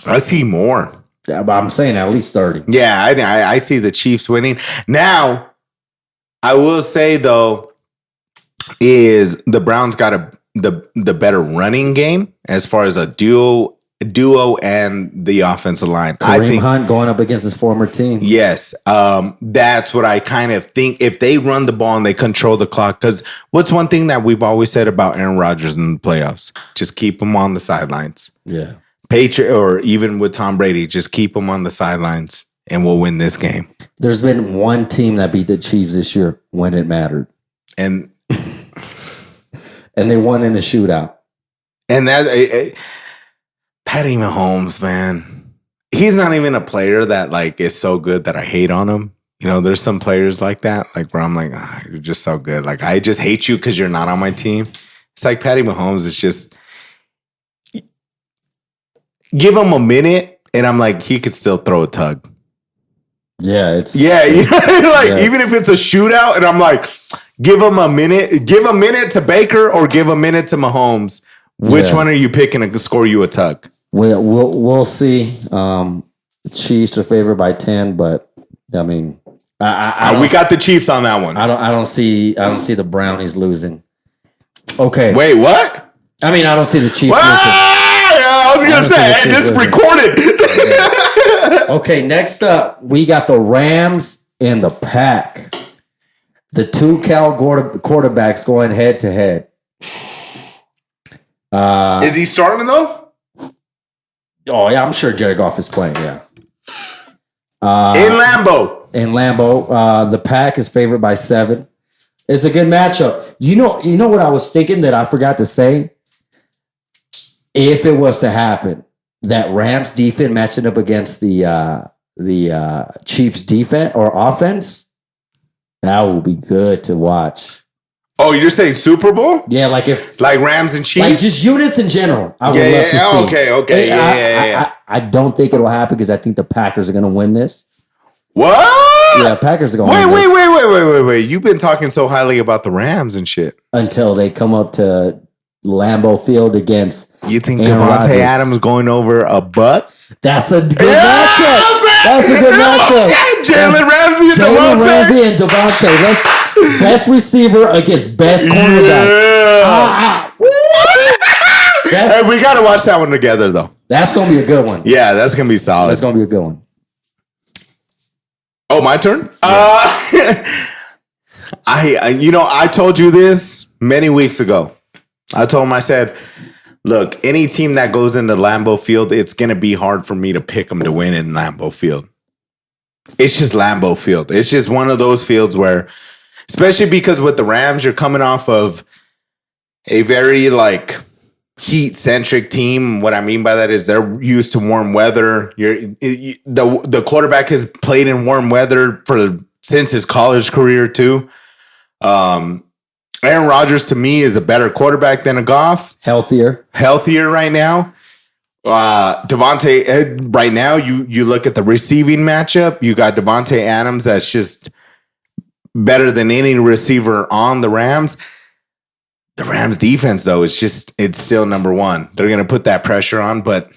I see more. Yeah, but I'm saying at least 30. Yeah, I see the Chiefs winning. Now, I will say, though, is the Browns got the better running game as far as a duo and the offensive line. Kareem Hunt going up against his former team. Yes. That's what I kind of think. If they run the ball and they control the clock, because what's one thing that we've always said about Aaron Rodgers in the playoffs? Just keep him on the sidelines. Yeah. Patriot, or even with Tom Brady, just keep him on the sidelines and we'll win this game. There's been one team that beat the Chiefs this year when it mattered. And and they won in a shootout. And that Patty Mahomes, man, he's not even a player that like is so good that I hate on him. You know, there's some players like that, like where I'm like, you're just so good. Like I just hate you because you're not on my team. It's like Patty Mahomes is just give him a minute, and I'm like, he could still throw a tug. Yeah, it's even if it's a shootout, and I'm like, give him a minute to Baker or give a minute to Mahomes. Which one are you picking to score you a tug? We'll see. Chiefs are favored by 10, but I mean, we got the Chiefs on that one. I don't see the Brownies losing. Okay. Wait, what? I mean, I don't see the Chiefs losing. I was gonna say, hey, this is recorded. Okay, next up, we got the Rams and the Pack. The two Cal quarterbacks going head to head. Is he starting though? Oh yeah, I'm sure Jared Goff is playing. Yeah. In Lambeau, the Pack is favored by 7. It's a good matchup. You know what I was thinking that I forgot to say. If it was to happen, that Rams defense matching up against the Chiefs defense or offense, that would be good to watch. Oh, you're saying Super Bowl? Yeah, like Rams and Chiefs, like just units in general. I would love to see. Okay. I don't think it'll happen because I think the Packers are going to win this. What? Yeah, Packers are going to win this. Wait. You've been talking so highly about the Rams and shit. Until they come up to Lambeau Field against You think Aaron Devontae Rodgers. Adams going over a Buck? That's a good matchup. That's a good matchup. Jalen Ramsey and Jalen Devontae. Ramsey and Devontae. Best receiver against best cornerback. Hey, we got to watch that one together, though. That's going to be a good one. Yeah, that's going to be solid. That's going to be a good one. Oh, my turn? Yeah. I told you this many weeks ago. I told him, I said, look, any team that goes into Lambeau Field, it's going to be hard for me to pick them to win in Lambeau Field. It's just Lambeau Field. It's just one of those fields where, especially because with the Rams, you're coming off of a very like heat-centric team. What I mean by that is they're used to warm weather. The quarterback has played in warm weather since his college career too. Aaron Rodgers to me is a better quarterback than a Goff. Healthier right now. Devontae, right now, you look at the receiving matchup. You got Devontae Adams that's just better than any receiver on the Rams. The Rams defense, though, it's still number one. They're going to put that pressure on, but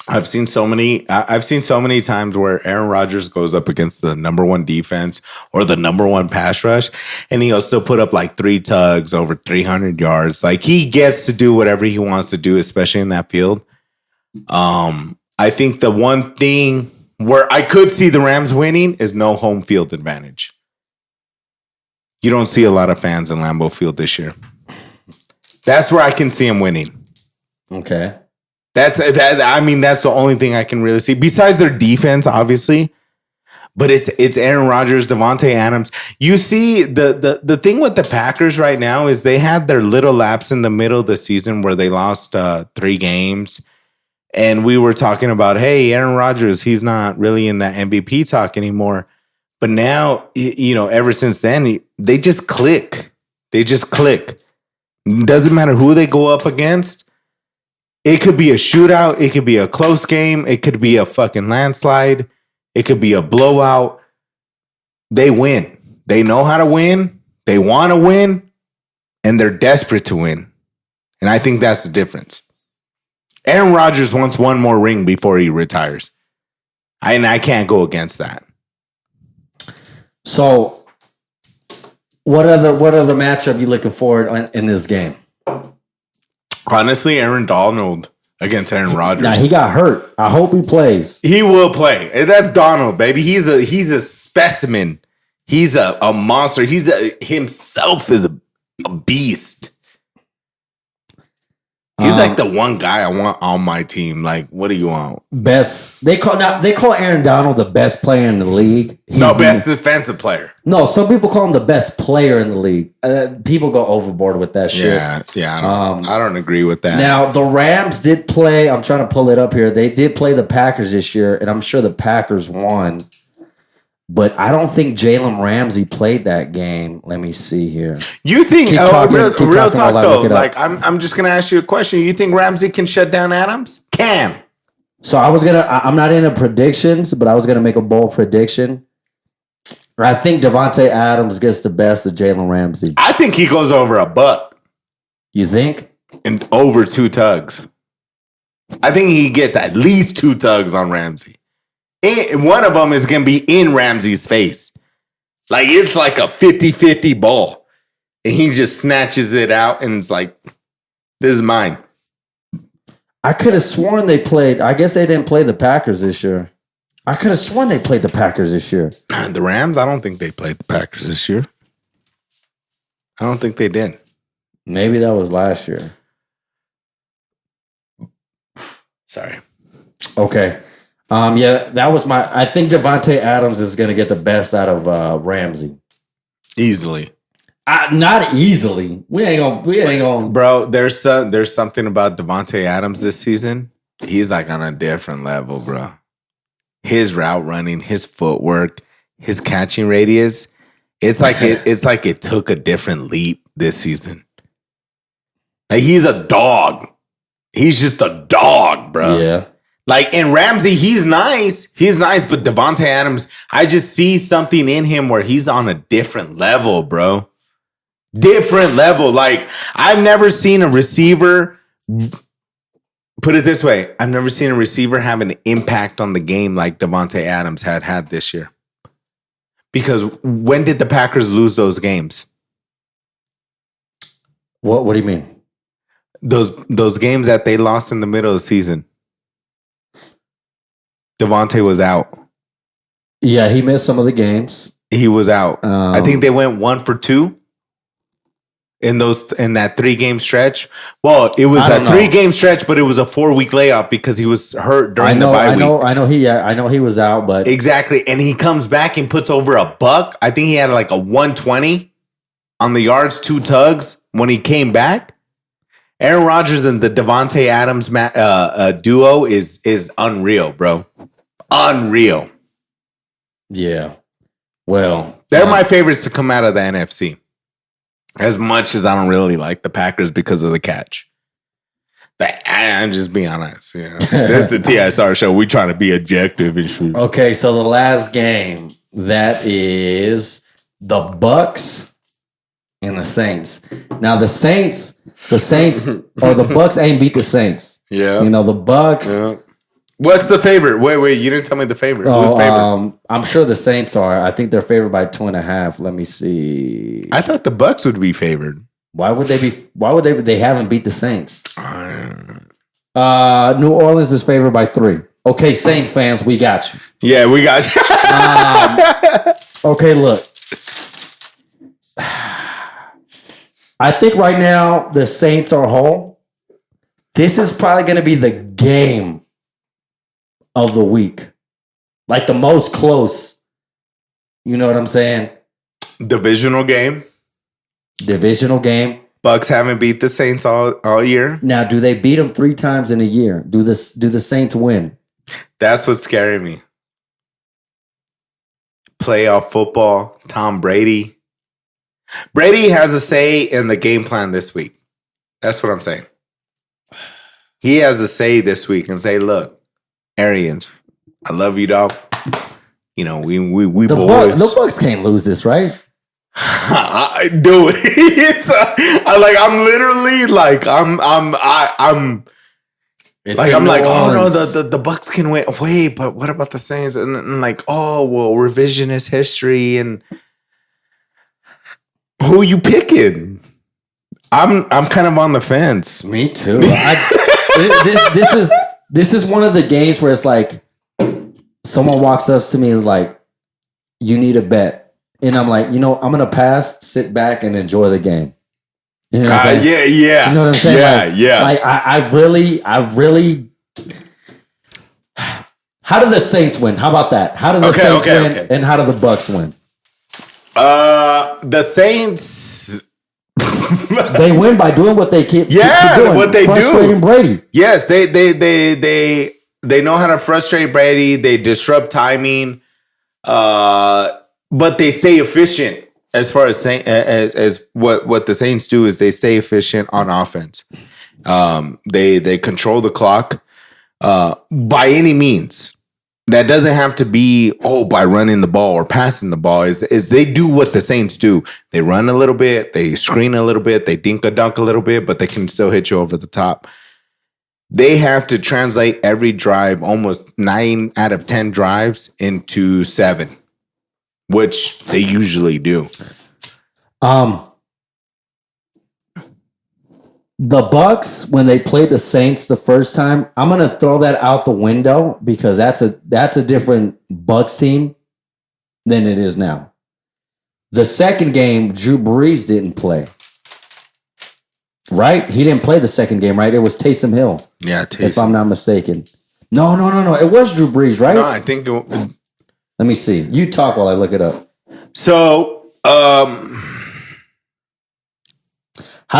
I've seen so many times where Aaron Rodgers goes up against the number one defense or the number one pass rush, and he'll still put up like 3 tugs over 300 yards. Like he gets to do whatever he wants to do, especially in that field. I think the one thing where I could see the Rams winning is no home field advantage. You don't see a lot of fans in Lambeau Field this year. That's where I can see him winning. Okay. That's the only thing I can really see besides their defense, obviously. But it's Aaron Rodgers, Devontae Adams. You see, the thing with the Packers right now is they had their little lapse in the middle of the season where they lost 3 games. And we were talking about, hey, Aaron Rodgers, he's not really in that MVP talk anymore. But now, ever since then, they just click. Doesn't matter who they go up against. It could be a shootout. It could be a close game. It could be a fucking landslide. It could be a blowout. They win. They know how to win. They want to win. And they're desperate to win. And I think that's the difference. Aaron Rodgers wants one more ring before he retires. And I can't go against that. So, what other matchup you looking forward in this game? Honestly, Aaron Donald against Aaron Rodgers. Now he got hurt. I hope he plays. He will play. That's Donald, baby. He's a specimen. He's a monster. Himself is a beast. He's like the one guy I want on my team. Like, what do you want? Best. They call Aaron Donald the best player in the league. Best defensive player. No, some people call him the best player in the league. People go overboard with that shit. Yeah. I don't agree with that. Now the Rams did play. I'm trying to pull it up here. They did play the Packers this year, and I'm sure the Packers won. But I don't think Jalen Ramsey played that game. Let me see here. You think? Real talk though. Like, I'm just gonna ask you a question. You think Ramsey can shut down Adams? Can. So I'm not into predictions, but I was gonna make a bold prediction. I think Devontae Adams gets the best of Jalen Ramsey. I think he goes over a buck. You think? And over 2 tugs. I think he gets at least 2 tugs on Ramsey. And one of them is going to be in Ramsey's face. Like, it's like a 50-50 ball. And he just snatches it out and it's like, this is mine. I could have sworn they played. I guess they didn't play the Packers this year. I could have sworn they played the Packers this year. The Rams, I don't think they played the Packers this year. I don't think they did. Maybe that was last year. Sorry. Okay. Yeah, that was I think Devontae Adams is going to get the best out of Ramsey. Easily. Not easily. We ain't gonna. Bro, there's something about Devontae Adams this season. He's like on a different level, bro. His route running, his footwork, his catching radius. It's like it took a different leap this season. Like, he's a dog. He's just a dog, bro. Yeah. Like, in Ramsey, he's nice. He's nice, but Devontae Adams, I just see something in him where he's on a different level, bro. Different level. Like, I've never seen a receiver, put it this way, I've never seen a receiver have an impact on the game like Devontae Adams had this year. Because when did the Packers lose those games? What do you mean? Those games that they lost in the middle of the season. Devontae was out. Yeah, he missed some of the games. He was out. I think they went 1 for 2 in that 3-game stretch. Well, it was a 3-game stretch, but it was a 4-week layoff because he was hurt during the bye week. I know he was out, but exactly. And he comes back and puts over a buck. I think he had like a 120 on the yards, 2 tugs when he came back. Aaron Rodgers and the Devontae Adams duo is unreal, bro. Unreal. Yeah. Well, they're my favorites to come out of the NFC. As much as I don't really like the Packers because of the catch. I'm just being honest. Yeah. This is the TSR show. We trying to be objective and shit. Okay, so the last game, that is the Bucs and the Saints. Now the Saints or the Bucs ain't beat the Saints. Yeah. You know, the Bucs. Yeah. What's the favorite? Wait, you didn't tell me the favorite. Who's favorite? I'm sure the Saints are. I think they're favored by 2.5. Let me see. I thought the Bucs would be favored. Why would they be? They haven't beat the Saints. New Orleans is favored by 3. Okay, Saints fans, we got you. Yeah, we got you. Okay, look. I think right now the Saints are home. This is probably going to be the game of the week. Like the most close. You know what I'm saying? Divisional game. Bucs haven't beat the Saints all year. Now, do they beat them 3 times in a year? Do the Saints win? That's what's scaring me. Playoff football, Tom Brady. Brady has a say in the game plan this week. That's what I'm saying. He has a say this week and say, look, Arians, I love you, dog. You know, we boys. The Bucs can't lose this, right? I do it. I'm literally like I'm like, oh no, the Bucs can win. Wait, but what about the Saints? And like, oh well, revisionist history and who are you picking? I'm kind of on the fence. Me too. This is one of the games where it's like someone walks up to me and is like, you need a bet. And I'm like, I'm going to pass, sit back, and enjoy the game. You know what I'm saying? Yeah. You know what I'm saying? Yeah. Like I really. How do the Saints win? How about that? How do the Saints win? And how do the Bucs win? The Saints. They win by doing what they keep doing. What they frustrating do. Brady. Yes, they know how to frustrate Brady. They disrupt timing, but they stay efficient. As far as as what the Saints do is they stay efficient on offense. They control the clock by any means. That doesn't have to be by running the ball or passing the ball. Is they do what the Saints do. They run a little bit, they screen a little bit, they dink a dunk a little bit, but they can still hit you over the top. They have to translate every drive, almost 9 out of 10 drives, into 7, which they usually do. The Bucs, when they played the Saints the first time, I'm gonna throw that out the window because that's a different Bucs team than it is now. The second game, Drew Brees didn't play. Right? He didn't play the second game, right? It was Taysom Hill. Yeah, Taysom. If I'm not mistaken. No. It was Drew Brees, right? No, I think. Let me see. You talk while I look it up. So, how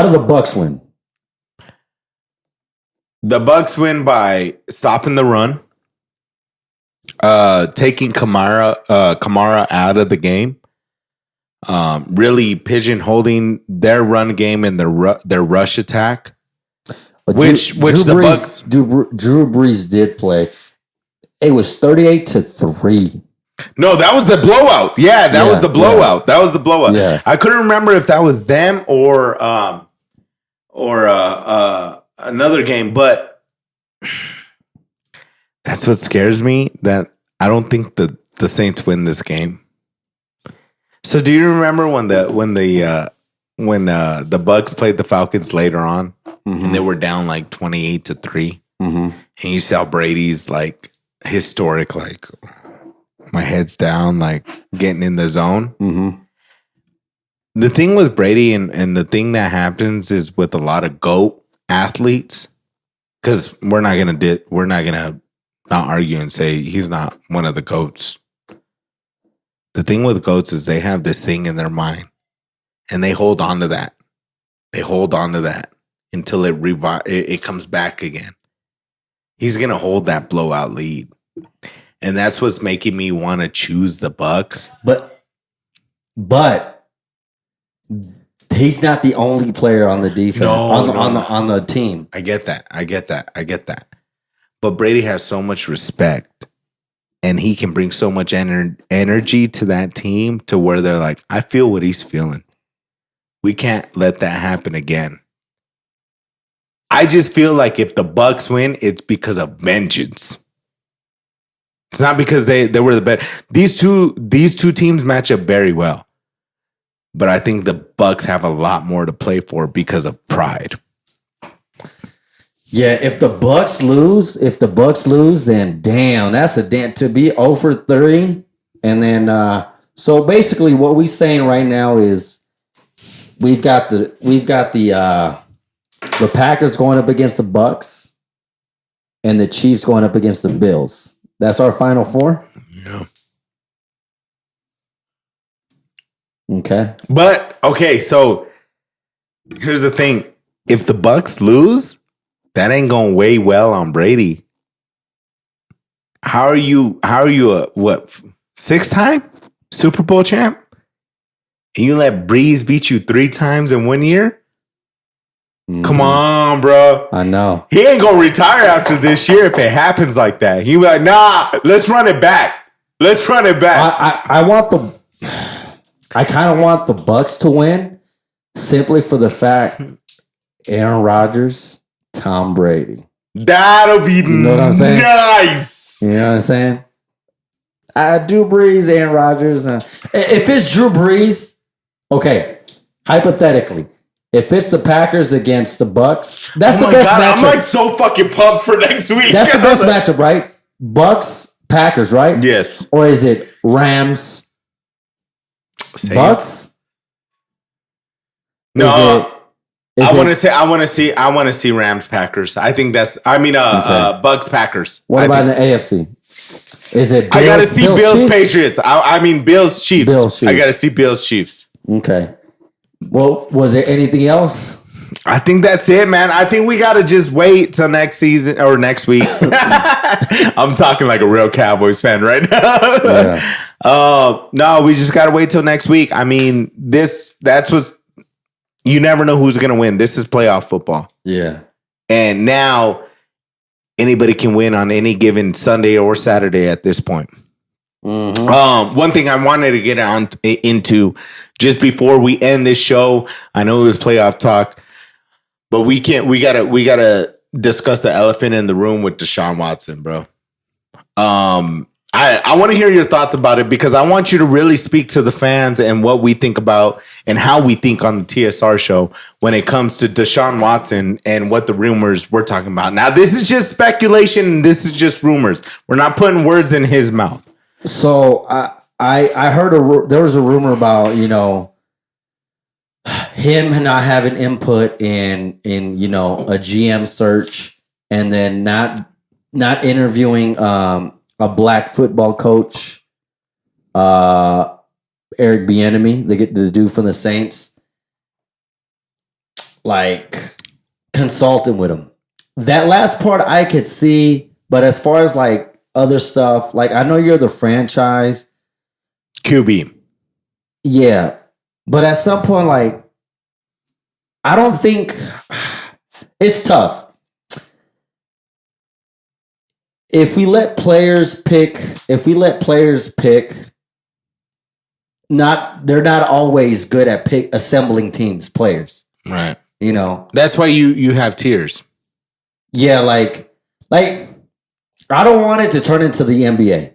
do the Bucs win? The Bucs win by stopping the run, taking Kamara out of the game, really pigeonholing their run game and their rush attack, which the Bucs. Drew Brees did play. It was 38-3. No, that was the blowout. Yeah, that was the blowout. That was the blowout. Yeah. I couldn't remember if that was them or another game, but that's what scares me, that I don't think the Saints win this game. So do you remember when the Bucs played the Falcons later on, and they were down like 28-3, and you saw Brady's like historic, like my head's down, like getting in the zone. The thing with Brady and the thing that happens is with a lot of GOAT athletes, because we're not gonna not argue and say he's not one of the GOATs. The thing with GOATs is they have this thing in their mind, and they hold on to that. They hold on to that until it comes back again. He's gonna hold that blowout lead, and that's what's making me want to choose the Bucs. But he's not the only player on the defense on the team. I get that. But Brady has so much respect, and he can bring so much energy to that team to where they're like, I feel what he's feeling. We can't let that happen again. I just feel like if the Bucs win, it's because of vengeance. It's not because they were the best. These two teams match up very well. But I think the Bucs have a lot more to play for because of pride. Yeah, if the Bucs lose, then damn, that's to be 0-3. And then so basically what we're saying right now is we've got the Packers going up against the Bucs and the Chiefs going up against the Bills. That's our final four? Yeah. Okay. But okay, so here's the thing. If the Bucs lose, that ain't gonna weigh well on Brady. How are you a 6-time Super Bowl champ? And you let Breeze beat you 3 times in 1 year? Come on, bro. I know. He ain't gonna retire after this year if it happens like that. He be like, nah, let's run it back. Let's run it back. I kind of want the Bucs to win simply for the fact Aaron Rodgers, Tom Brady. That'll be you know what I'm saying? Nice. You know what I'm saying? Drew Brees, Aaron Rodgers. If it's Drew Brees, okay, hypothetically, if it's the Packers against the Bucs, that's the best matchup. I'm like so fucking pumped for next week. That's the best matchup, right? Bucs, Packers, right? Yes. Or is it Rams, Saints. Bucs? No. I want to see Rams Packers. I think that's. I mean, Bucs Packers. What about in the AFC? Is it? I got to see Bills Chiefs? Patriots. I mean Bills Chiefs. I got to see Bills Chiefs. Okay. Well, was there anything else? I think that's it, man. I think we got to just wait till next season or next week. I'm talking like a real Cowboys fan right now. Yeah. No, we just got to wait till next week. I mean, that's what's, you never know who's going to win. This is playoff football. Yeah. And now anybody can win on any given Sunday or Saturday at this point. Mm-hmm. One thing I wanted to get into just before we end this show, I know it was playoff talk, but we gotta discuss the elephant in the room with Deshaun Watson, bro. I want to hear your thoughts about it because I want you to really speak to the fans and what we think about and how we think on the TSR show when it comes to Deshaun Watson and what the rumors we're talking about. Now, this is just speculation. This is just rumors. We're not putting words in his mouth. So I heard there was a rumor about, him not having input in a GM search and then not interviewing a black football coach, Eric Bieniemy, the dude from the Saints, like consulting with him. That last part I could see, but as far as like other stuff, like I know you're the franchise QB. Yeah. But at some point, like, I don't think it's tough. If we let players pick, they're not always good at assembling teams, players. Right. That's why you have tiers. Yeah, like I don't want it to turn into the NBA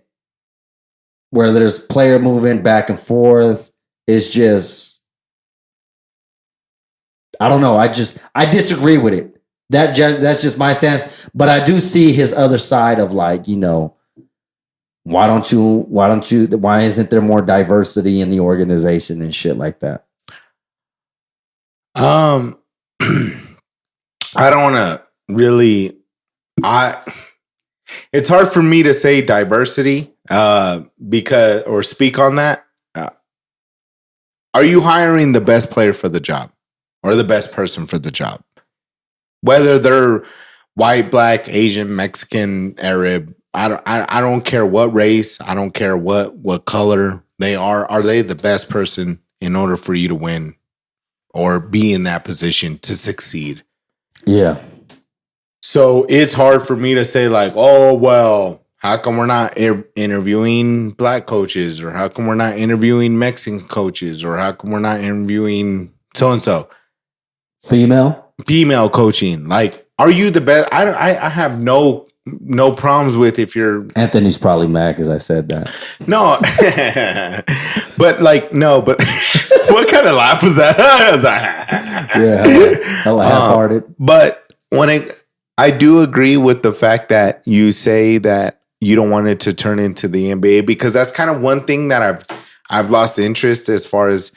where there's player moving back and forth. It's just, I don't know. I disagree with it. That's just my stance. But I do see his other side of like, why isn't there more diversity in the organization and shit like that? I don't want to really, it's hard for me to say diversity or speak on that. Are you hiring the best player for the job or the best person for the job? Whether they're white, black, Asian, Mexican, Arab, I don't care what race, I don't care what color they are. Are they the best person in order for you to win or be in that position to succeed? Yeah. So it's hard for me to say like, oh, well, how come we're not interviewing black coaches, or how come we're not interviewing Mexican coaches, or how come we're not interviewing so-and-so? Female coaching. Like, are you the best? I have no problems with if you're... Anthony's probably mad because I said that. No. but what kind of laugh was that? I was like... Yeah, hella half-hearted. But I do agree with the fact that you say that you don't want it to turn into the NBA, because that's kind of one thing that I've lost interest as far as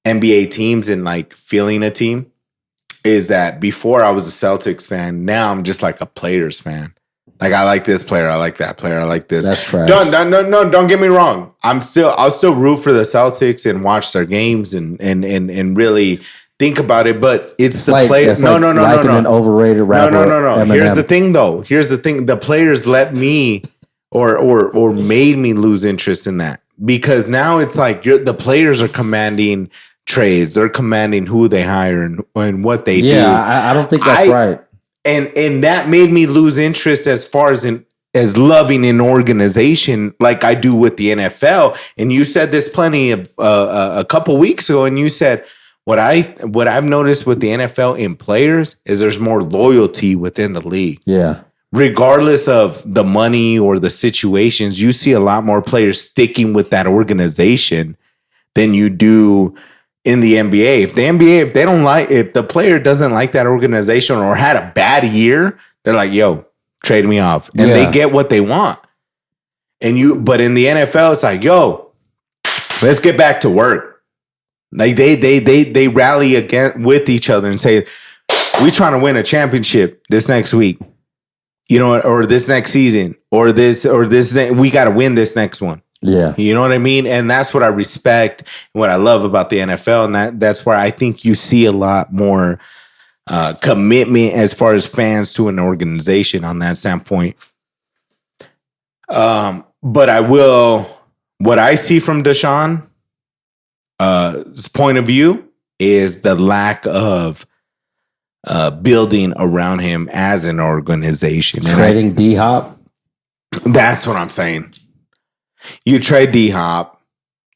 NBA teams and like feeling a team, is that before I was a Celtics fan, now I'm just like a players fan. Like, I like this player, I like that player, I like this. That's trash. Don't get me wrong. I'll still root for the Celtics and watch their games and really think about it, but it's the player. No. An overrated rapper. No. Here's the thing, though. The players let me or made me lose interest in that, because now it's like the players are commanding trades. They're commanding who they hire and what they do. Yeah, I don't think that's right. And that made me lose interest as far as loving an organization like I do with the NFL. And you said this plenty of a couple weeks ago, and you said, What I've noticed with the NFL in players is there's more loyalty within the league. Yeah. Regardless of the money or the situations, you see a lot more players sticking with that organization than you do in the NBA. If the player doesn't like that organization or had a bad year, they're like, yo, trade me off. And they get what they want. But in the NFL, it's like, yo, let's get back to work. Like they rally again with each other and say, "We trying to win a championship this next week, you know, or this next season, or this. We got to win this next one." Yeah, you know what I mean, and that's what I respect, and what I love about the NFL, and that's where I think you see a lot more commitment as far as fans to an organization on that standpoint. But what I see from Deshaun's point of view is the lack of building around him as an organization. Trading D-Hop. That's what I'm saying. You trade D-Hop.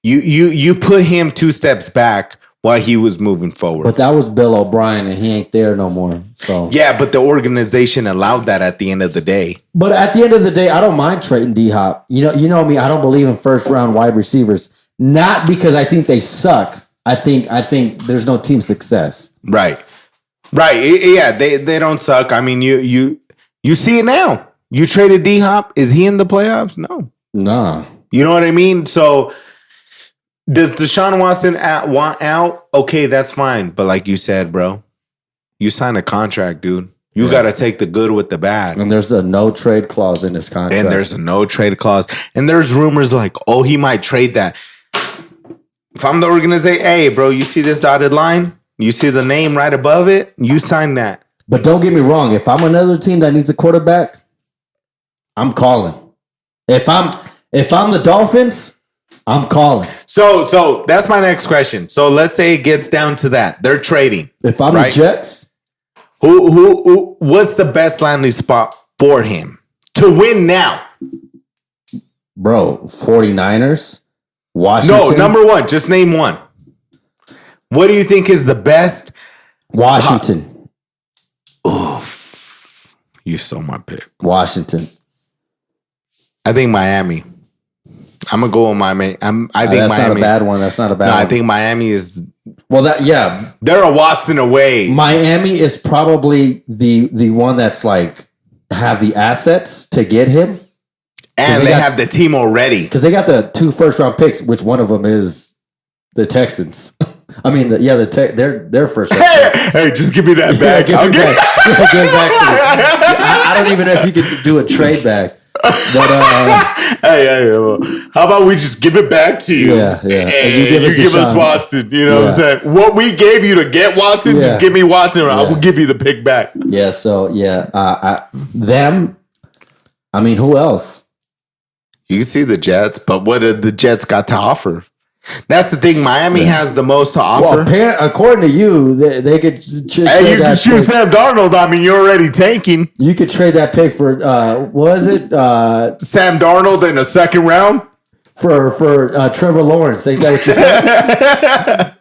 You put him 2 steps back while he was moving forward. But that was Bill O'Brien, and he ain't there no more. So yeah, but the organization allowed that at the end of the day. But at the end of the day, I don't mind trading D-Hop. You know me. I don't believe in first-round wide receivers. Not because I think they suck. I think there's no team success. Right. Yeah, they don't suck. I mean, you see it now. You traded D-Hop. Is he in the playoffs? No. Nah. You know what I mean? So does Deshaun Watson want out? Okay, that's fine. But like you said, bro, you signed a contract, dude. You got to take the good with the bad. And there's a no trade clause in this contract. And there's a no trade clause. And there's rumors like, oh, he might trade that. If I'm the organization, hey, bro, you see this dotted line? You see the name right above it? You sign that. But don't get me wrong. If I'm another team that needs a quarterback, I'm calling. If I'm the Dolphins, I'm calling. So that's my next question. So let's say it gets down to that. They're trading. If I'm the Jets, who what's the best landing spot for him to win now? Bro, 49ers, Washington. No, number one. Just name one. What do you think is the best? Washington. Oof. You stole my pick. Washington. I think Miami. I'm gonna go with Miami. I think that's Miami. Not a bad one. That's not a bad one. I think Miami is. Well, they're a Watson away. Miami is probably the one that's like have the assets to get him, and they have the team already because they got the 2 first-round picks, which one of them is the Texans. I mean, their first. Hey, just give me that back. I'll give it back to me. I don't even know if you could do a trade back. But hey, how about we just give it back to you? Yeah. And you give us Watson. You know what I'm saying? What we gave you to get Watson, just give me Watson, or I will give you the pick back. Yeah. So them. I mean, who else? You can see the Jets, but what did the Jets got to offer? That's the thing. Miami has the most to offer. Well, according to you, they could. Hey, you can choose Sam Darnold. I mean, you're already tanking. You could trade that pick for what was it? Sam Darnold in a second round for Trevor Lawrence. Ain't that what you said?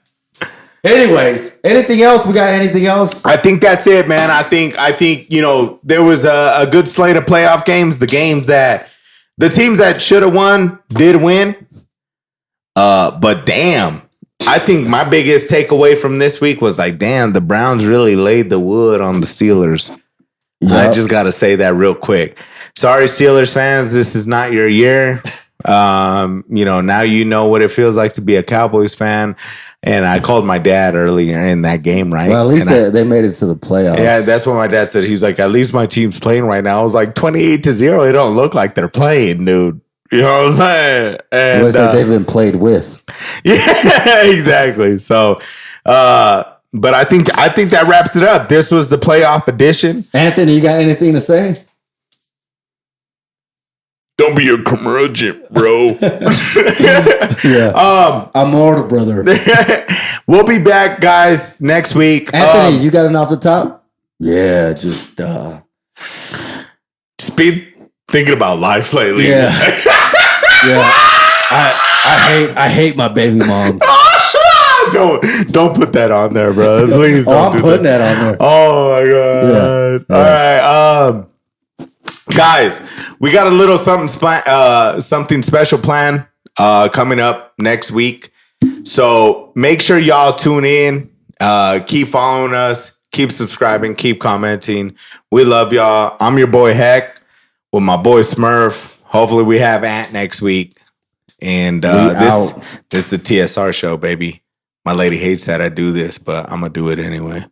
Anyways, anything else? We got anything else? I think that's it, man. I think there was a good slate of playoff games. The games that the teams that should have won did win. But damn, I think my biggest takeaway from this week was like, damn, the Browns really laid the wood on the Steelers. Yep. I just got to say that real quick. Sorry, Steelers fans, this is not your year. Now you know what it feels like to be a Cowboys fan. And I called my dad earlier in that game, right? Well, at least they made it to the playoffs. Yeah, that's what my dad said. He's like, at least my team's playing right now. I was like, 28-0. It don't look like they're playing, dude. You know what I'm saying? And, it looks like they've been played with. Yeah, exactly. So, but I think that wraps it up. This was the playoff edition. Anthony, you got anything to say? Don't be a curmudgeon, bro. Yeah. I'm mortal, brother. We'll be back, guys, next week. Anthony, you got it off the top? Yeah, just be thinking about life lately. Yeah. Yeah. I hate my baby mom. Don't put that on there, bro. Please don't. I'm putting that on there. Oh my god. Yeah. All right. Guys, we got a little something special planned coming up next week. So make sure y'all tune in. Keep following us. Keep subscribing. Keep commenting. We love y'all. I'm your boy Heck with my boy Smurf. Hopefully we have Ant next week. And this is the TSR show, baby. My lady hates that I do this, but I'm gonna do it anyway.